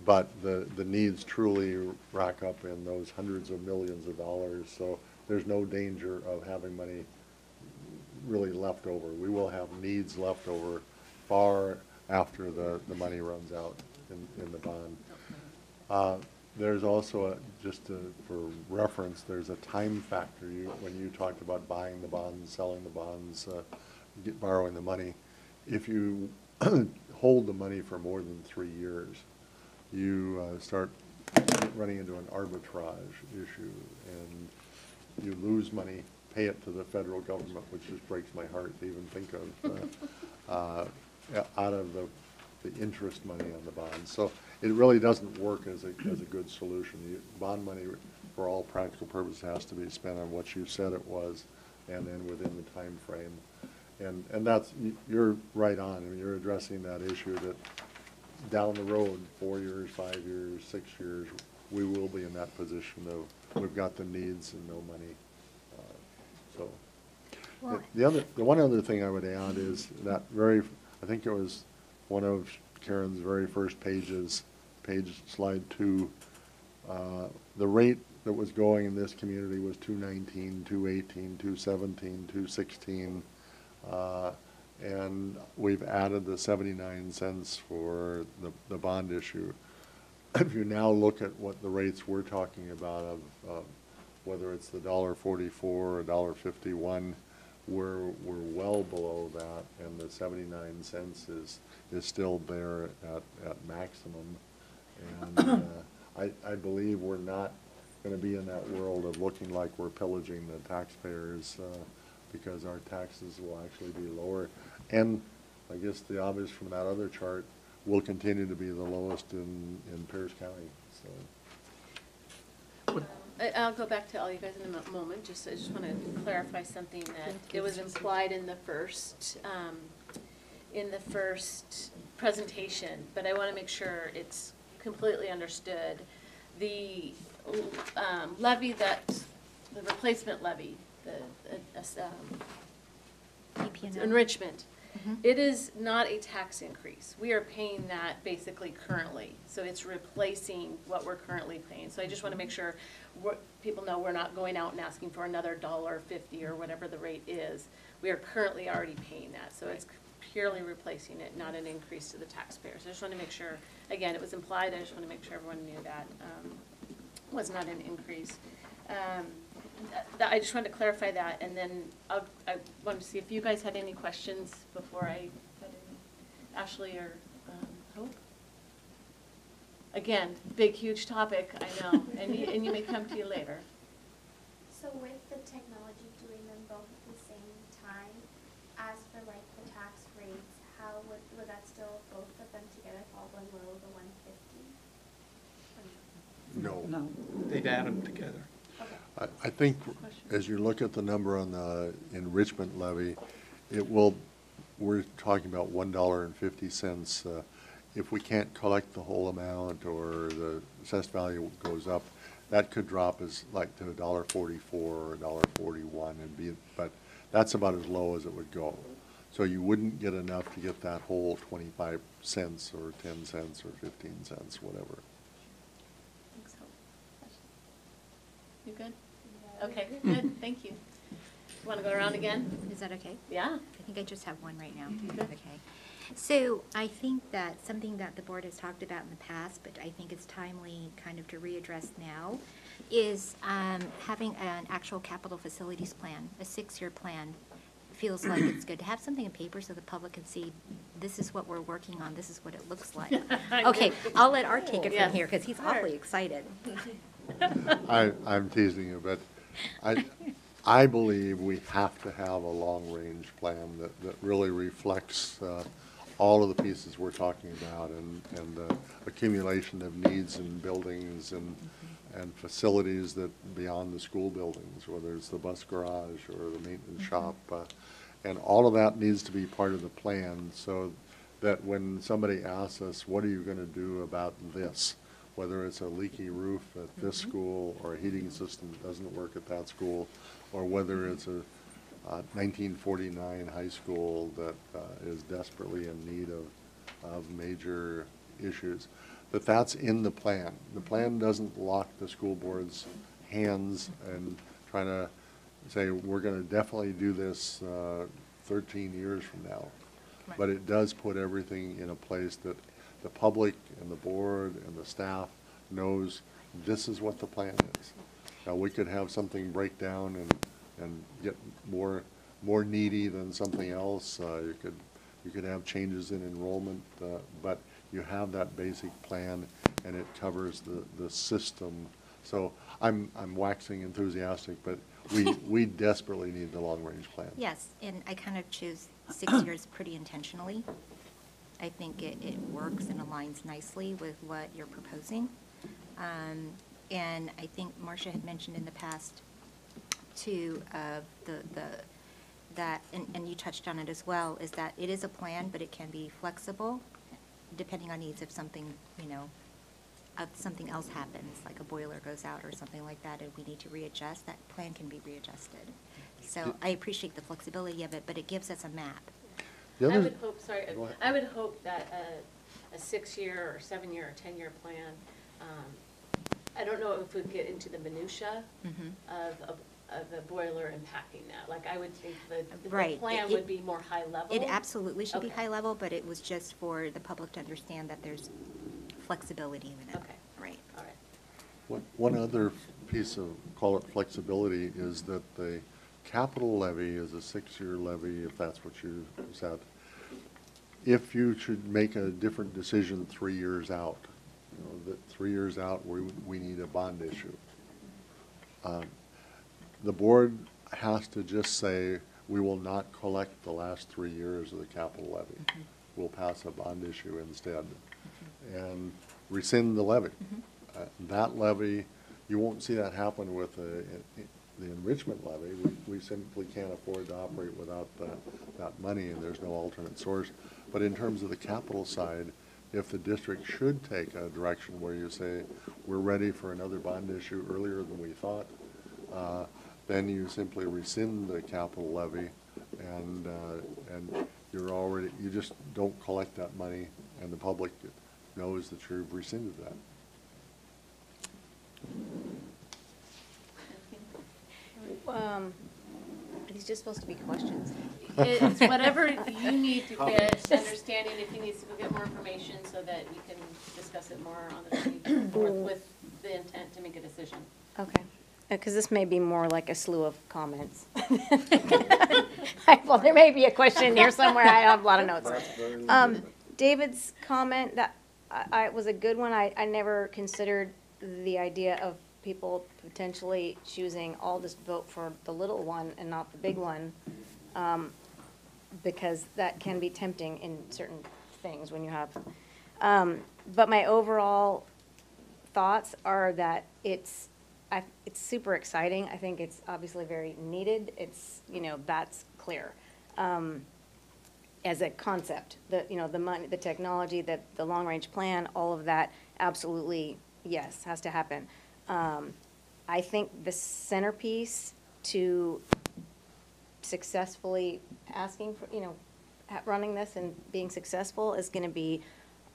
But the needs truly rack up in those hundreds of millions of dollars. So there's no danger of having money really left over. We will have needs left over far after the money runs out in the bond. There's also, for reference, there's a time factor. When you talked about buying the bonds, selling the bonds, borrowing the money, if you hold the money for more than 3 years, you start running into an arbitrage issue, and you lose money, pay it to the federal government, which just breaks my heart to even think of, out of the interest money on the bonds. So it really doesn't work as a good solution. Bond money, for all practical purposes, has to be spent on what you said it was, and then within the time frame. And that's, you're right on. I mean, you're addressing that issue that down the road, 4 years, 5 years, 6 years, we will be in that position of we've got the needs and no money. The one other thing I would add is that I think it was one of Karen's very first pages, slide 2, the rate that was going in this community was 219, 218, 217, 216, and we've added the 79 cents for the bond issue. If you now look at what the rates we're talking about of whether it's the $1.44 or $1.51, we're well below that, and the 79 cents is still there at maximum. And I believe we're not going to be in that world of looking like we're pillaging the taxpayers, because our taxes will actually be lower. And I guess the obvious from that other chart, will continue to be the lowest in Pierce County. So. I'll go back to all you guys in a moment. I just want to clarify something that it was implied in the first presentation, but I want to make sure it's completely understood. The levy the replacement levy, the enrichment, it is not a tax increase. We are paying that basically currently, so it's replacing what we're currently paying. So I just want to make sure people know we're not going out and asking for another $1.50 or whatever the rate is. We are currently already paying that, so it's purely replacing it, not an increase to the taxpayers. I just want to make sure, again, it was implied, I just want to make sure everyone knew that was not an increase. I just wanted to clarify that, and then I wanted to see if you guys had any questions before I had any. Ashley or Hope? Again, big, huge topic, I know, and you may come to you later. So with the technology doing them both at the same time, as for like the tax rates, how would that still, both of them together, fall below the 150? No. They'd add them together. Okay. I think as you look at the number on the enrichment levy, we're talking about $1.50. If we can't collect the whole amount or the assessed value goes up, that could drop as like to $1.44 or $1.41, but That's about as low as it would go. So you wouldn't get enough to get that whole 25 cents or 10 cents or 15 cents, whatever. Think so. You good? Okay, good, thank you. Want to go around again? Is that okay? Yeah. I think I just have one right now. Okay. So I think that something that the board has talked about in the past, but I think it's timely kind of to readdress now, is having an actual capital facilities plan, a 6-year plan. Feels like it's good to have something in paper so the public can see, this is what we're working on, this is what it looks like. Okay, I'll let Art take it Yes. from here, because he's awfully excited. I'm teasing you, but I believe we have to have a long-range plan that really reflects all of the pieces we're talking about and the accumulation of needs in buildings and facilities that beyond the school buildings, whether it's the bus garage or the maintenance shop. And all of that needs to be part of the plan so that when somebody asks us, what are you going to do about this? Whether it's a leaky roof at this school or a heating system that doesn't work at that school, or whether it's a 1949 high school that is desperately in need of major issues, that's in the plan. The plan doesn't lock the school board's hands and trying to say, we're going to definitely do this 13 years from now. Right. But it does put everything in a place that the public and the board and the staff knows this is what the plan is. Now, we could have something break down and get more needy than something else. You could have changes in enrollment, but you have that basic plan and it covers the system. So I'm waxing enthusiastic, but we desperately need the long-range plan. Yes, and I kind of choose 6 years pretty intentionally. I think it works and aligns nicely with what you're proposing. And I think Marcia had mentioned in the past too, that, and you touched on it as well, is that it is a plan, but it can be flexible depending on needs. If something, if something else happens, like a boiler goes out or something like that, and we need to readjust, that plan can be readjusted. So I appreciate the flexibility of it, but it gives us a map. The I other- would hope, sorry, Go ahead. I would hope that a 6-year or 7-year or 10-year plan, I don't know if we'd get into the minutia of the boiler impacting that. Like, I would think the Right. plan would be more high level. It absolutely should be Okay. high level, but it was just for the public to understand that there's flexibility in it. Okay. Right. All right. One other piece of, call it flexibility, is that the capital levy is a 6-year levy, if that's what you said. If you should make a different decision 3 years out, that 3 years out we need a bond issue. The board has to just say, we will not collect the last 3 years of the capital levy. We'll pass a bond issue instead and rescind the levy. That levy, you won't see that happen with the enrichment levy. We simply can't afford to operate without that money, and there's no alternate source. But in terms of the capital side, if the district should take a direction where you say, we're ready for another bond issue earlier than we thought, then you simply rescind the capital levy, and you just don't collect that money, and the public knows that you've rescinded that. Are these just supposed to be questions? It's whatever you need to get understanding, if you need to get more information so that you can discuss it more on the 24th with the intent to make a decision. Okay, because this may be more like a slew of comments. Well, there may be a question in here somewhere, I have a lot of notes. David's comment, that I was a good one. I never considered the idea of people potentially choosing, I'll just vote for the little one and not the big one, because that can be tempting in certain things when you have. But my overall thoughts are that it's super exciting. I think it's obviously very needed. It's, that's clear. As a concept, the money, the technology, the long-range plan, all of that, absolutely, yes, has to happen. I think the centerpiece to successfully asking for, running this and being successful is gonna be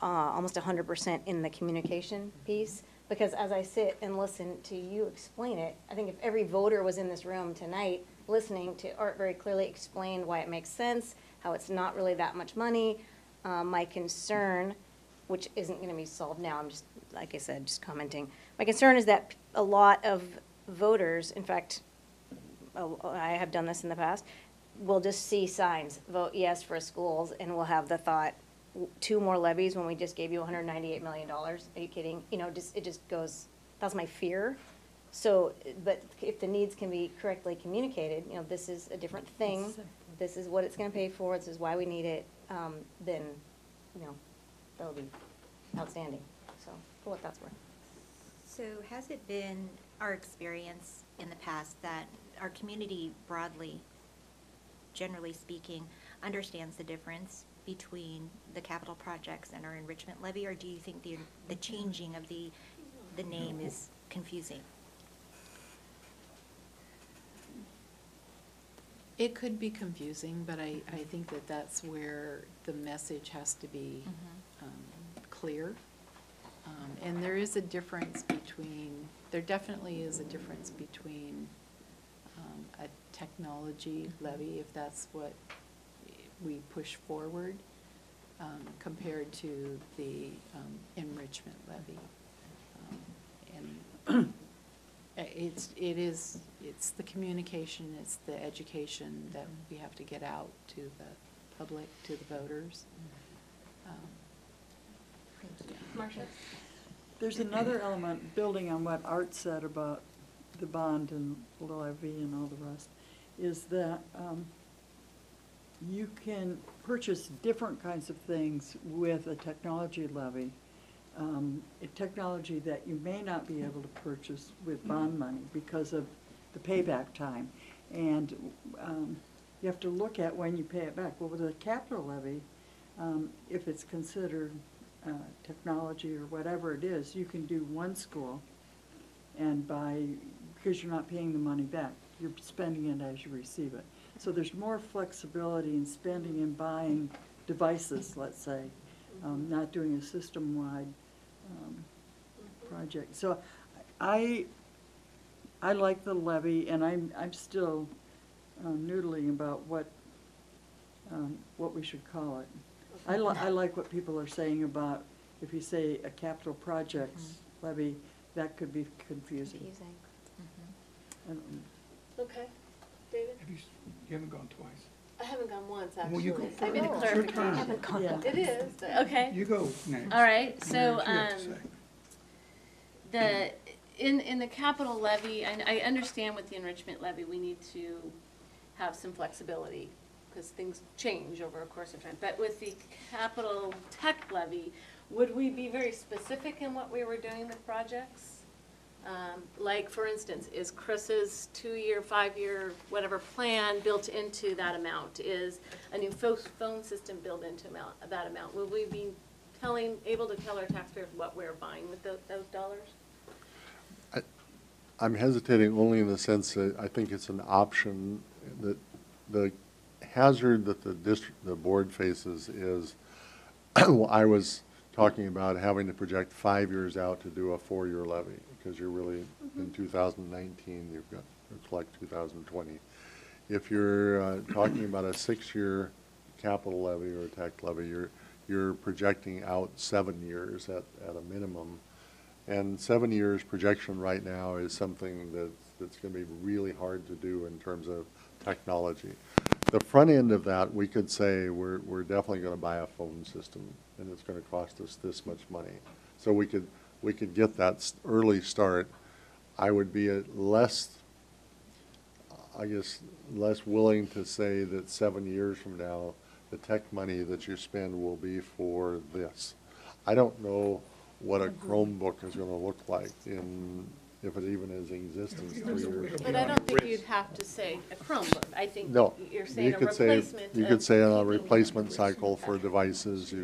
almost 100% in the communication piece. Because as I sit and listen to you explain it, I think if every voter was in this room tonight listening to Art very clearly explain why it makes sense, how it's not really that much money, my concern, which isn't gonna be solved now, I'm just, like I said, just commenting. My concern is that a lot of voters, in fact, I have done this in the past, will just see signs, vote yes for schools, and we'll have the thought, 2 more levies when we just gave you $198 million. Are you kidding? It just goes, that's my fear. So, but if the needs can be correctly communicated, this is a different thing, this is what it's gonna pay for, this is why we need it, then, that'll be outstanding, so, for what that's worth. So has it been our experience in the past that our community broadly, generally speaking, understands the difference between the capital projects and our enrichment levy, or do you think the changing of the name is confusing? It could be confusing, but I think that that's where the message has to be clear. And there is a difference between, there definitely is a difference between a technology levy, if that's what we push forward, compared to the enrichment levy. And it's the communication, it's the education that we have to get out to the public, to the voters. Marcia? There's another element, building on what Art said about the bond and levy and all the rest, is that you can purchase different kinds of things with a technology levy. A technology that you may not be able to purchase with bond money because of the payback time. And you have to look at when you pay it back. Well, with a capital levy, if it's considered technology or whatever it is, you can do one school and because you're not paying the money back, you're spending it as you receive it. So there's more flexibility in spending and buying devices, let's say, not doing a system-wide project. So I like the levy, and I'm still noodling about what we should call it. I like what people are saying about, if you say a capital projects levy, that could be confusing. I don't know. Okay, David? You haven't gone twice. I haven't gone once, actually. Well, you go I made a first. It's your turn. clarification. Yeah. It is, okay. You go next. All right, And so, what you have to say. in the capital levy, I understand with the enrichment levy, we need to have some flexibility, because things change over a course of time. But with the capital tech levy, would we be very specific in what we were doing with projects? Like, for instance, is Chris's 2-year, 5-year, whatever plan built into that amount? Is a new phone system built into that amount? Will we be able to tell our taxpayers what we're buying with those dollars? I'm hesitating only in the sense that I think it's an option. That the hazard that the board faces is, well, I was talking about having to project 5 years out to do a 4-year levy, because you're really, in 2019, you've got to collect 2020. If you're talking about a 6-year capital levy or a tech levy, you're projecting out 7 years at a minimum. And 7 years projection right now is something that's going to be really hard to do in terms of technology. The front end of that, we could say we're definitely going to buy a phone system, and it's going to cost us this much money. So we could get that early start. I would be less willing to say that 7 years from now, the tech money that you spend will be for this. I don't know what a Chromebook is going to look like if it even is in existence 3 years from But now. I don't think you'd have to say a Chromebook. I think No, you're saying you a could say, replacement. you could say a replacement cycle for devices,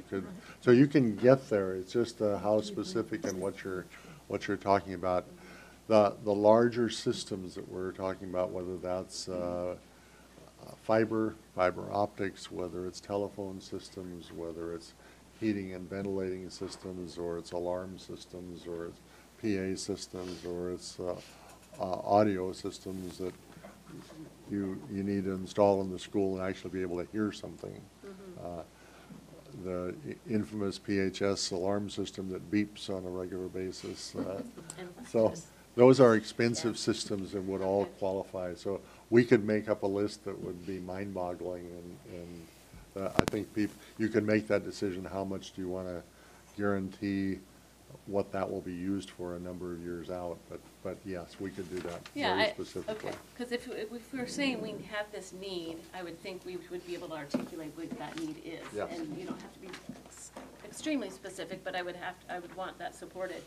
so you can get there, it's just how specific and what you're talking about. The larger systems that we're talking about, whether that's fiber optics, whether it's telephone systems, whether it's heating and ventilating systems, or it's alarm systems, or it's PA systems, or it's audio systems that you need to install in the school and actually be able to hear something. The infamous PHS alarm system that beeps on a regular basis. So those are expensive systems and would all qualify. So we could make up a list that would be mind-boggling, and I think you can make that decision. How much do you want to guarantee what that will be used for a number of years out? But yes, we could do that very specifically. Okay, because if we were saying we have this need, I would think we would be able to articulate what that need is. Yes. And you don't have to be extremely specific, but I would want that supported.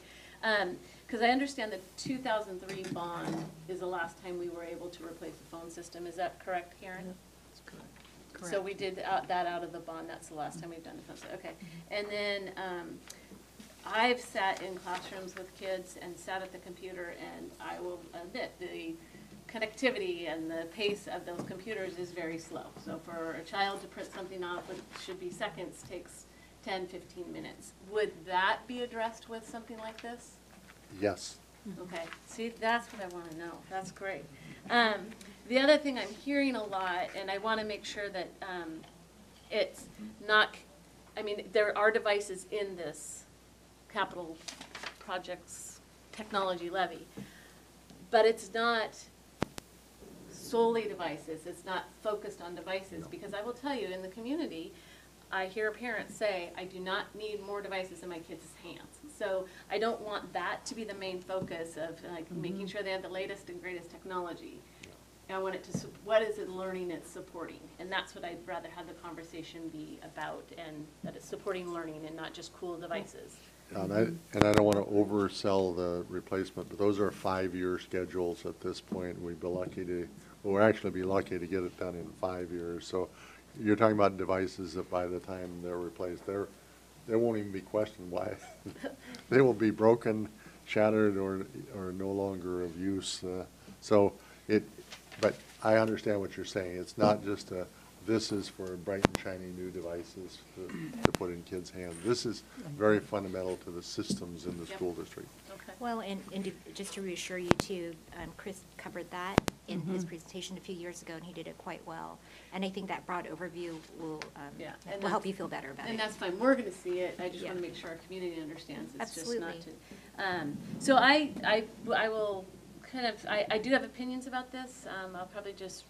Because I understand the 2003 bond is the last time we were able to replace the phone system. Is that correct, Karen? That's correct. So we did that out of the bond. That's the last time we've done the phone system. Okay. And then I've sat in classrooms with kids and sat at the computer, and I will admit the connectivity and the pace of those computers is very slow. So for a child to print something off, which should be seconds, takes 10, 15 minutes. Would that be addressed with something like this? Yes. Okay, see, that's what I want to know. That's great. The other thing I'm hearing a lot, and I want to make sure that it's not, I mean, there are devices in this capital projects technology levy, but it's not solely devices. It's not focused on devices, because I will tell you, in the community, I hear parents say, I do not need more devices in my kids' hands. So I don't want that to be the main focus of making sure they have the latest and greatest technology. I want it to, what is it learning it's supporting? And that's what I'd rather have the conversation be about, and that it's supporting learning and not just cool devices. And I don't want to oversell the replacement, but those are 5-year schedules at this point. We'd be lucky to, well, we'll actually be lucky to get it done in 5 years. So you're talking about devices that by the time they're replaced, they won't even be questioned why. They will be broken, shattered, or no longer of use. But I understand what you're saying. It's not just this is for bright and shiny new devices to put in kids' hands. This is very fundamental to the systems in the school district. Okay. Well, and just to reassure you too, Chris covered that in his presentation a few years ago, and he did it quite well. And I think that broad overview will help you feel better about it. And that's fine. We're going to see it. I just want to make sure our community understands. It's just not to. So I will kind of, I do have opinions about this. I'll probably just,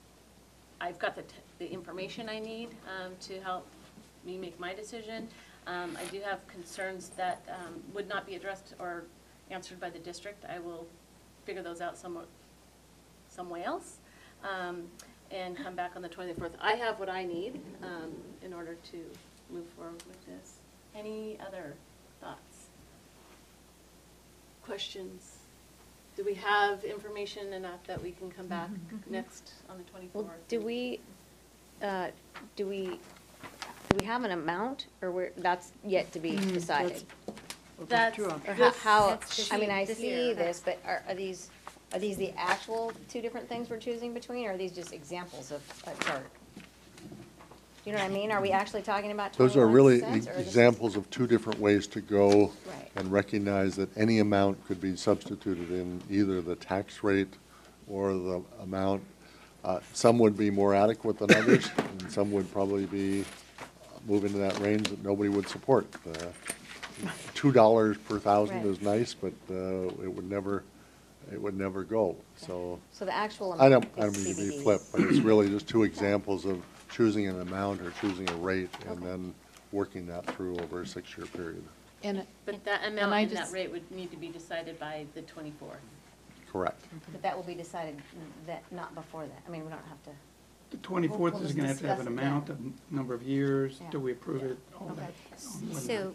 I've got the information I need to help me make my decision. I do have concerns that would not be addressed or answered by the district. I will figure those out some way else and come back on the 24th. I have what I need in order to move forward with this. Any other thoughts? Questions? Do we have information enough that we can come back next on the 24th? Well, do we have an amount, or that's yet to be decided? That's Or this- how, that's I mean, I this see year. this, but are these the actual two different things we're choosing between, or are these just examples of a chart? You know what I mean? Are we actually talking about 21 Those are really cents, or is this- examples of two different ways to go Right. and recognize that any amount could be substituted in either the tax rate or the amount. Some would be more adequate than others, and some would probably be move into that range that nobody would support. $2 per thousand Right. is nice, but it would never go. So So the actual I amount don't is mean to be TBD. flip, but it's really just two examples of choosing an amount or choosing a rate and then working that through over a 6-year period. And But that And amount I and that just- rate would need to be decided by the 24th. Correct. But that will be decided not before that. I mean, we don't have to. The 24th We'll is gonna have to have an discuss it amount, then. a number of years, Yeah. do we approve it, all Okay. that. So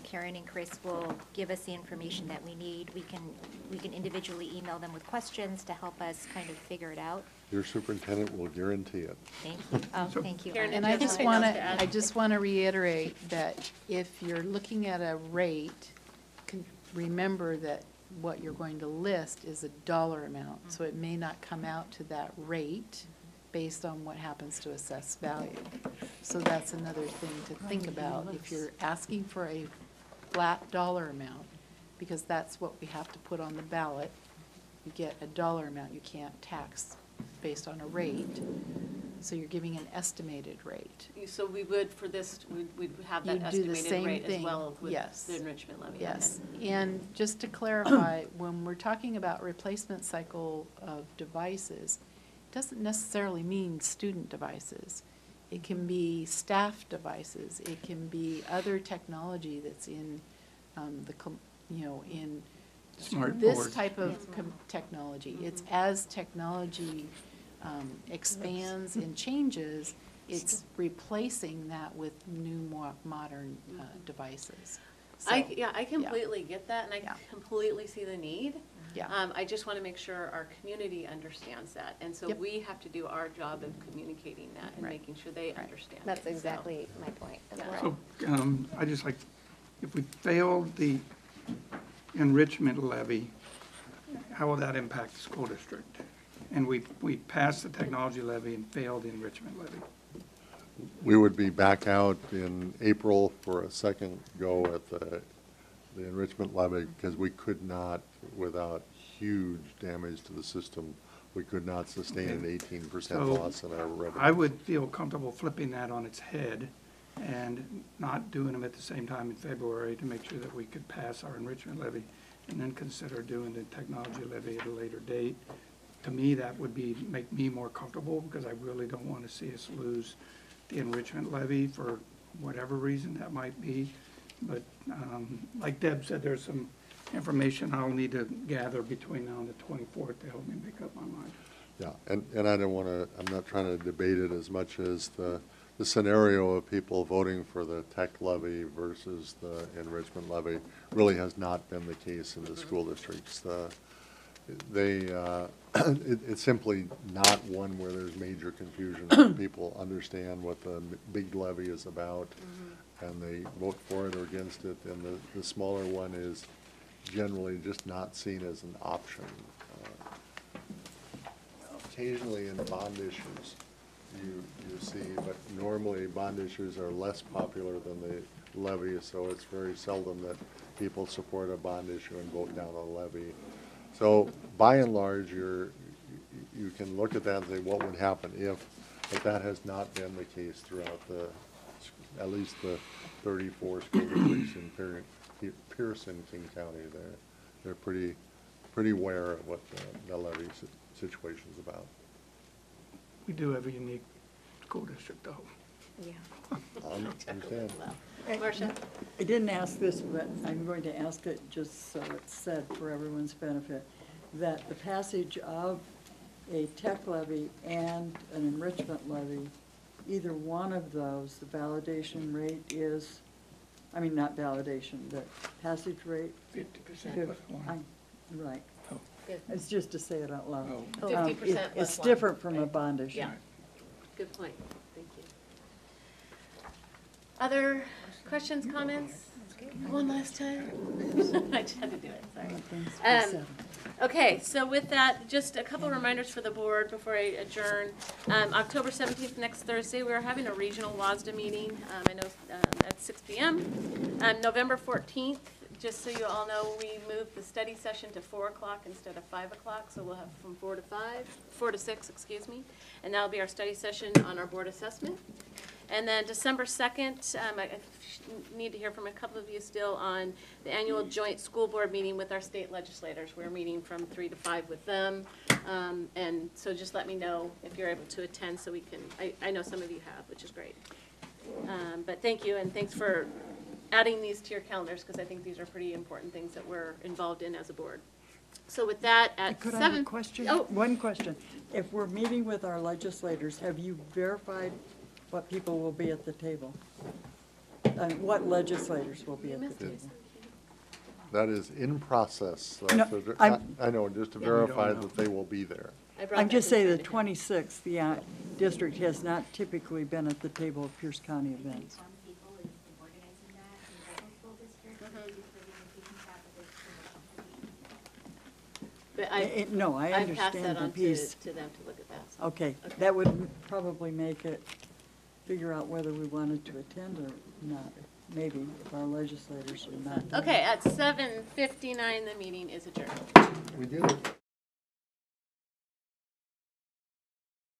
Karen and Chris will give us the information that we need. We can individually email them with questions to help us kind of figure it out. Your superintendent will guarantee it. Thank you. Oh, So- thank you. Karen, And did you I have just something want else to add? to reiterate that if you're looking at a rate, remember that what you're going to list is a dollar amount. So it may not come out to that rate based on what happens to assessed value. So that's another thing to think about. If you're asking for a flat dollar amount, because that's what we have to put on the ballot, you get a dollar amount, you can't tax based on a rate. So you're giving an estimated rate. So we would, for this, we'd have that You'd do the estimated same rate as thing, well with yes. the enrichment levy. Yes, and just to clarify, when we're talking about replacement cycle of devices, it doesn't necessarily mean student devices. It can be staff devices, it can be other technology that's in in Smart this boards. type of technology. It's as technology expands and changes, it's replacing that with new, more modern devices. So, I completely get that, and I Yeah. completely see the need. Yeah. I just want to make sure our community understands that, and so Yep. we have to do our job of communicating that and Right. making sure they understand. That's it, so. exactly my point as Yeah. well. So, I just like, if we failed the enrichment levy, how will that impact the school district? And we passed the technology levy and failed the enrichment levy. We would be back out in April for a second go at the enrichment levy because we could not, without huge damage to the system, we could not sustain an 18% So, loss in our revenue. I would feel comfortable flipping that on its head and not doing them at the same time in February to make sure that we could pass our enrichment levy and then consider doing the technology levy at a later date. To me, that would make me more comfortable because I really don't want to see us lose the enrichment levy for whatever reason that might be. But like Deb said, there's some information I'll need to gather between now and the 24th to help me make up my mind. Yeah, and I don't want to, I'm not trying to debate it as much as the scenario of people voting for the tech levy versus the enrichment levy really has not been the case in the school districts. It's simply not one where there's major confusion. People understand what the big levy is about, and they vote for it or against it, and the smaller one is generally just not seen as an option. Occasionally in bond issues, you see, but normally bond issues are less popular than the levy, so it's very seldom that people support a bond issue and vote down a levy. So by and large, you can look at that and say, what would happen if, but that has not been the case throughout at least the 34 school districts in Pearson, King County. They're pretty aware of what the levy situation's about. We do have a unique school district, though. Yeah. I understand. Marcia? I didn't ask this, but I'm going to ask it just so it's said for everyone's benefit, that the passage of a tech levy and an enrichment levy, either one of those, the validation rate is, I mean, not validation, the passage rate. 50% plus one. Right. Oh. Good. It's just to say it out loud. Oh. 50% plus It's one. different from a Right. bond issue. Yeah. Good point, thank you. Other questions, comments? One last time? I just had to do it, sorry. Okay, so with that, just a couple reminders for the board before I adjourn. October 17th, next Thursday, we are having a regional WASDA meeting, I know at 6 p.m. November 14th, just so you all know, we moved the study session to 4 o'clock instead of 5 o'clock, so we'll have from 4 to 6, excuse me. And that'll be our study session on our board assessment. And then December 2nd, I need to hear from a couple of you still on the annual joint school board meeting with our state legislators. We're meeting from 3 to 5 with them. And so just let me know if you're able to attend so we can, I know some of you have, which is great. But thank you, and thanks for adding these to your calendars, because I think these are pretty important things that we're involved in as a board. So with that, at 7. Could I have a question? Oh. One question. If we're meeting with our legislators, have you verified what people will be at the table? What legislators will be at the table? That is in process. No, I know, just to verify that they will be there. I'm just saying the 26th, the district has not typically been at the table of Pierce County events. Some people is organizing that in the local school district, maybe for the education staff of the commission. But No, I I passed understand that the on piece. to them to look at that. so. Okay, that would probably make it, figure out whether we wanted to attend or not. Maybe if our legislators are not. Okay, at 7:59, the meeting is adjourned. We did it.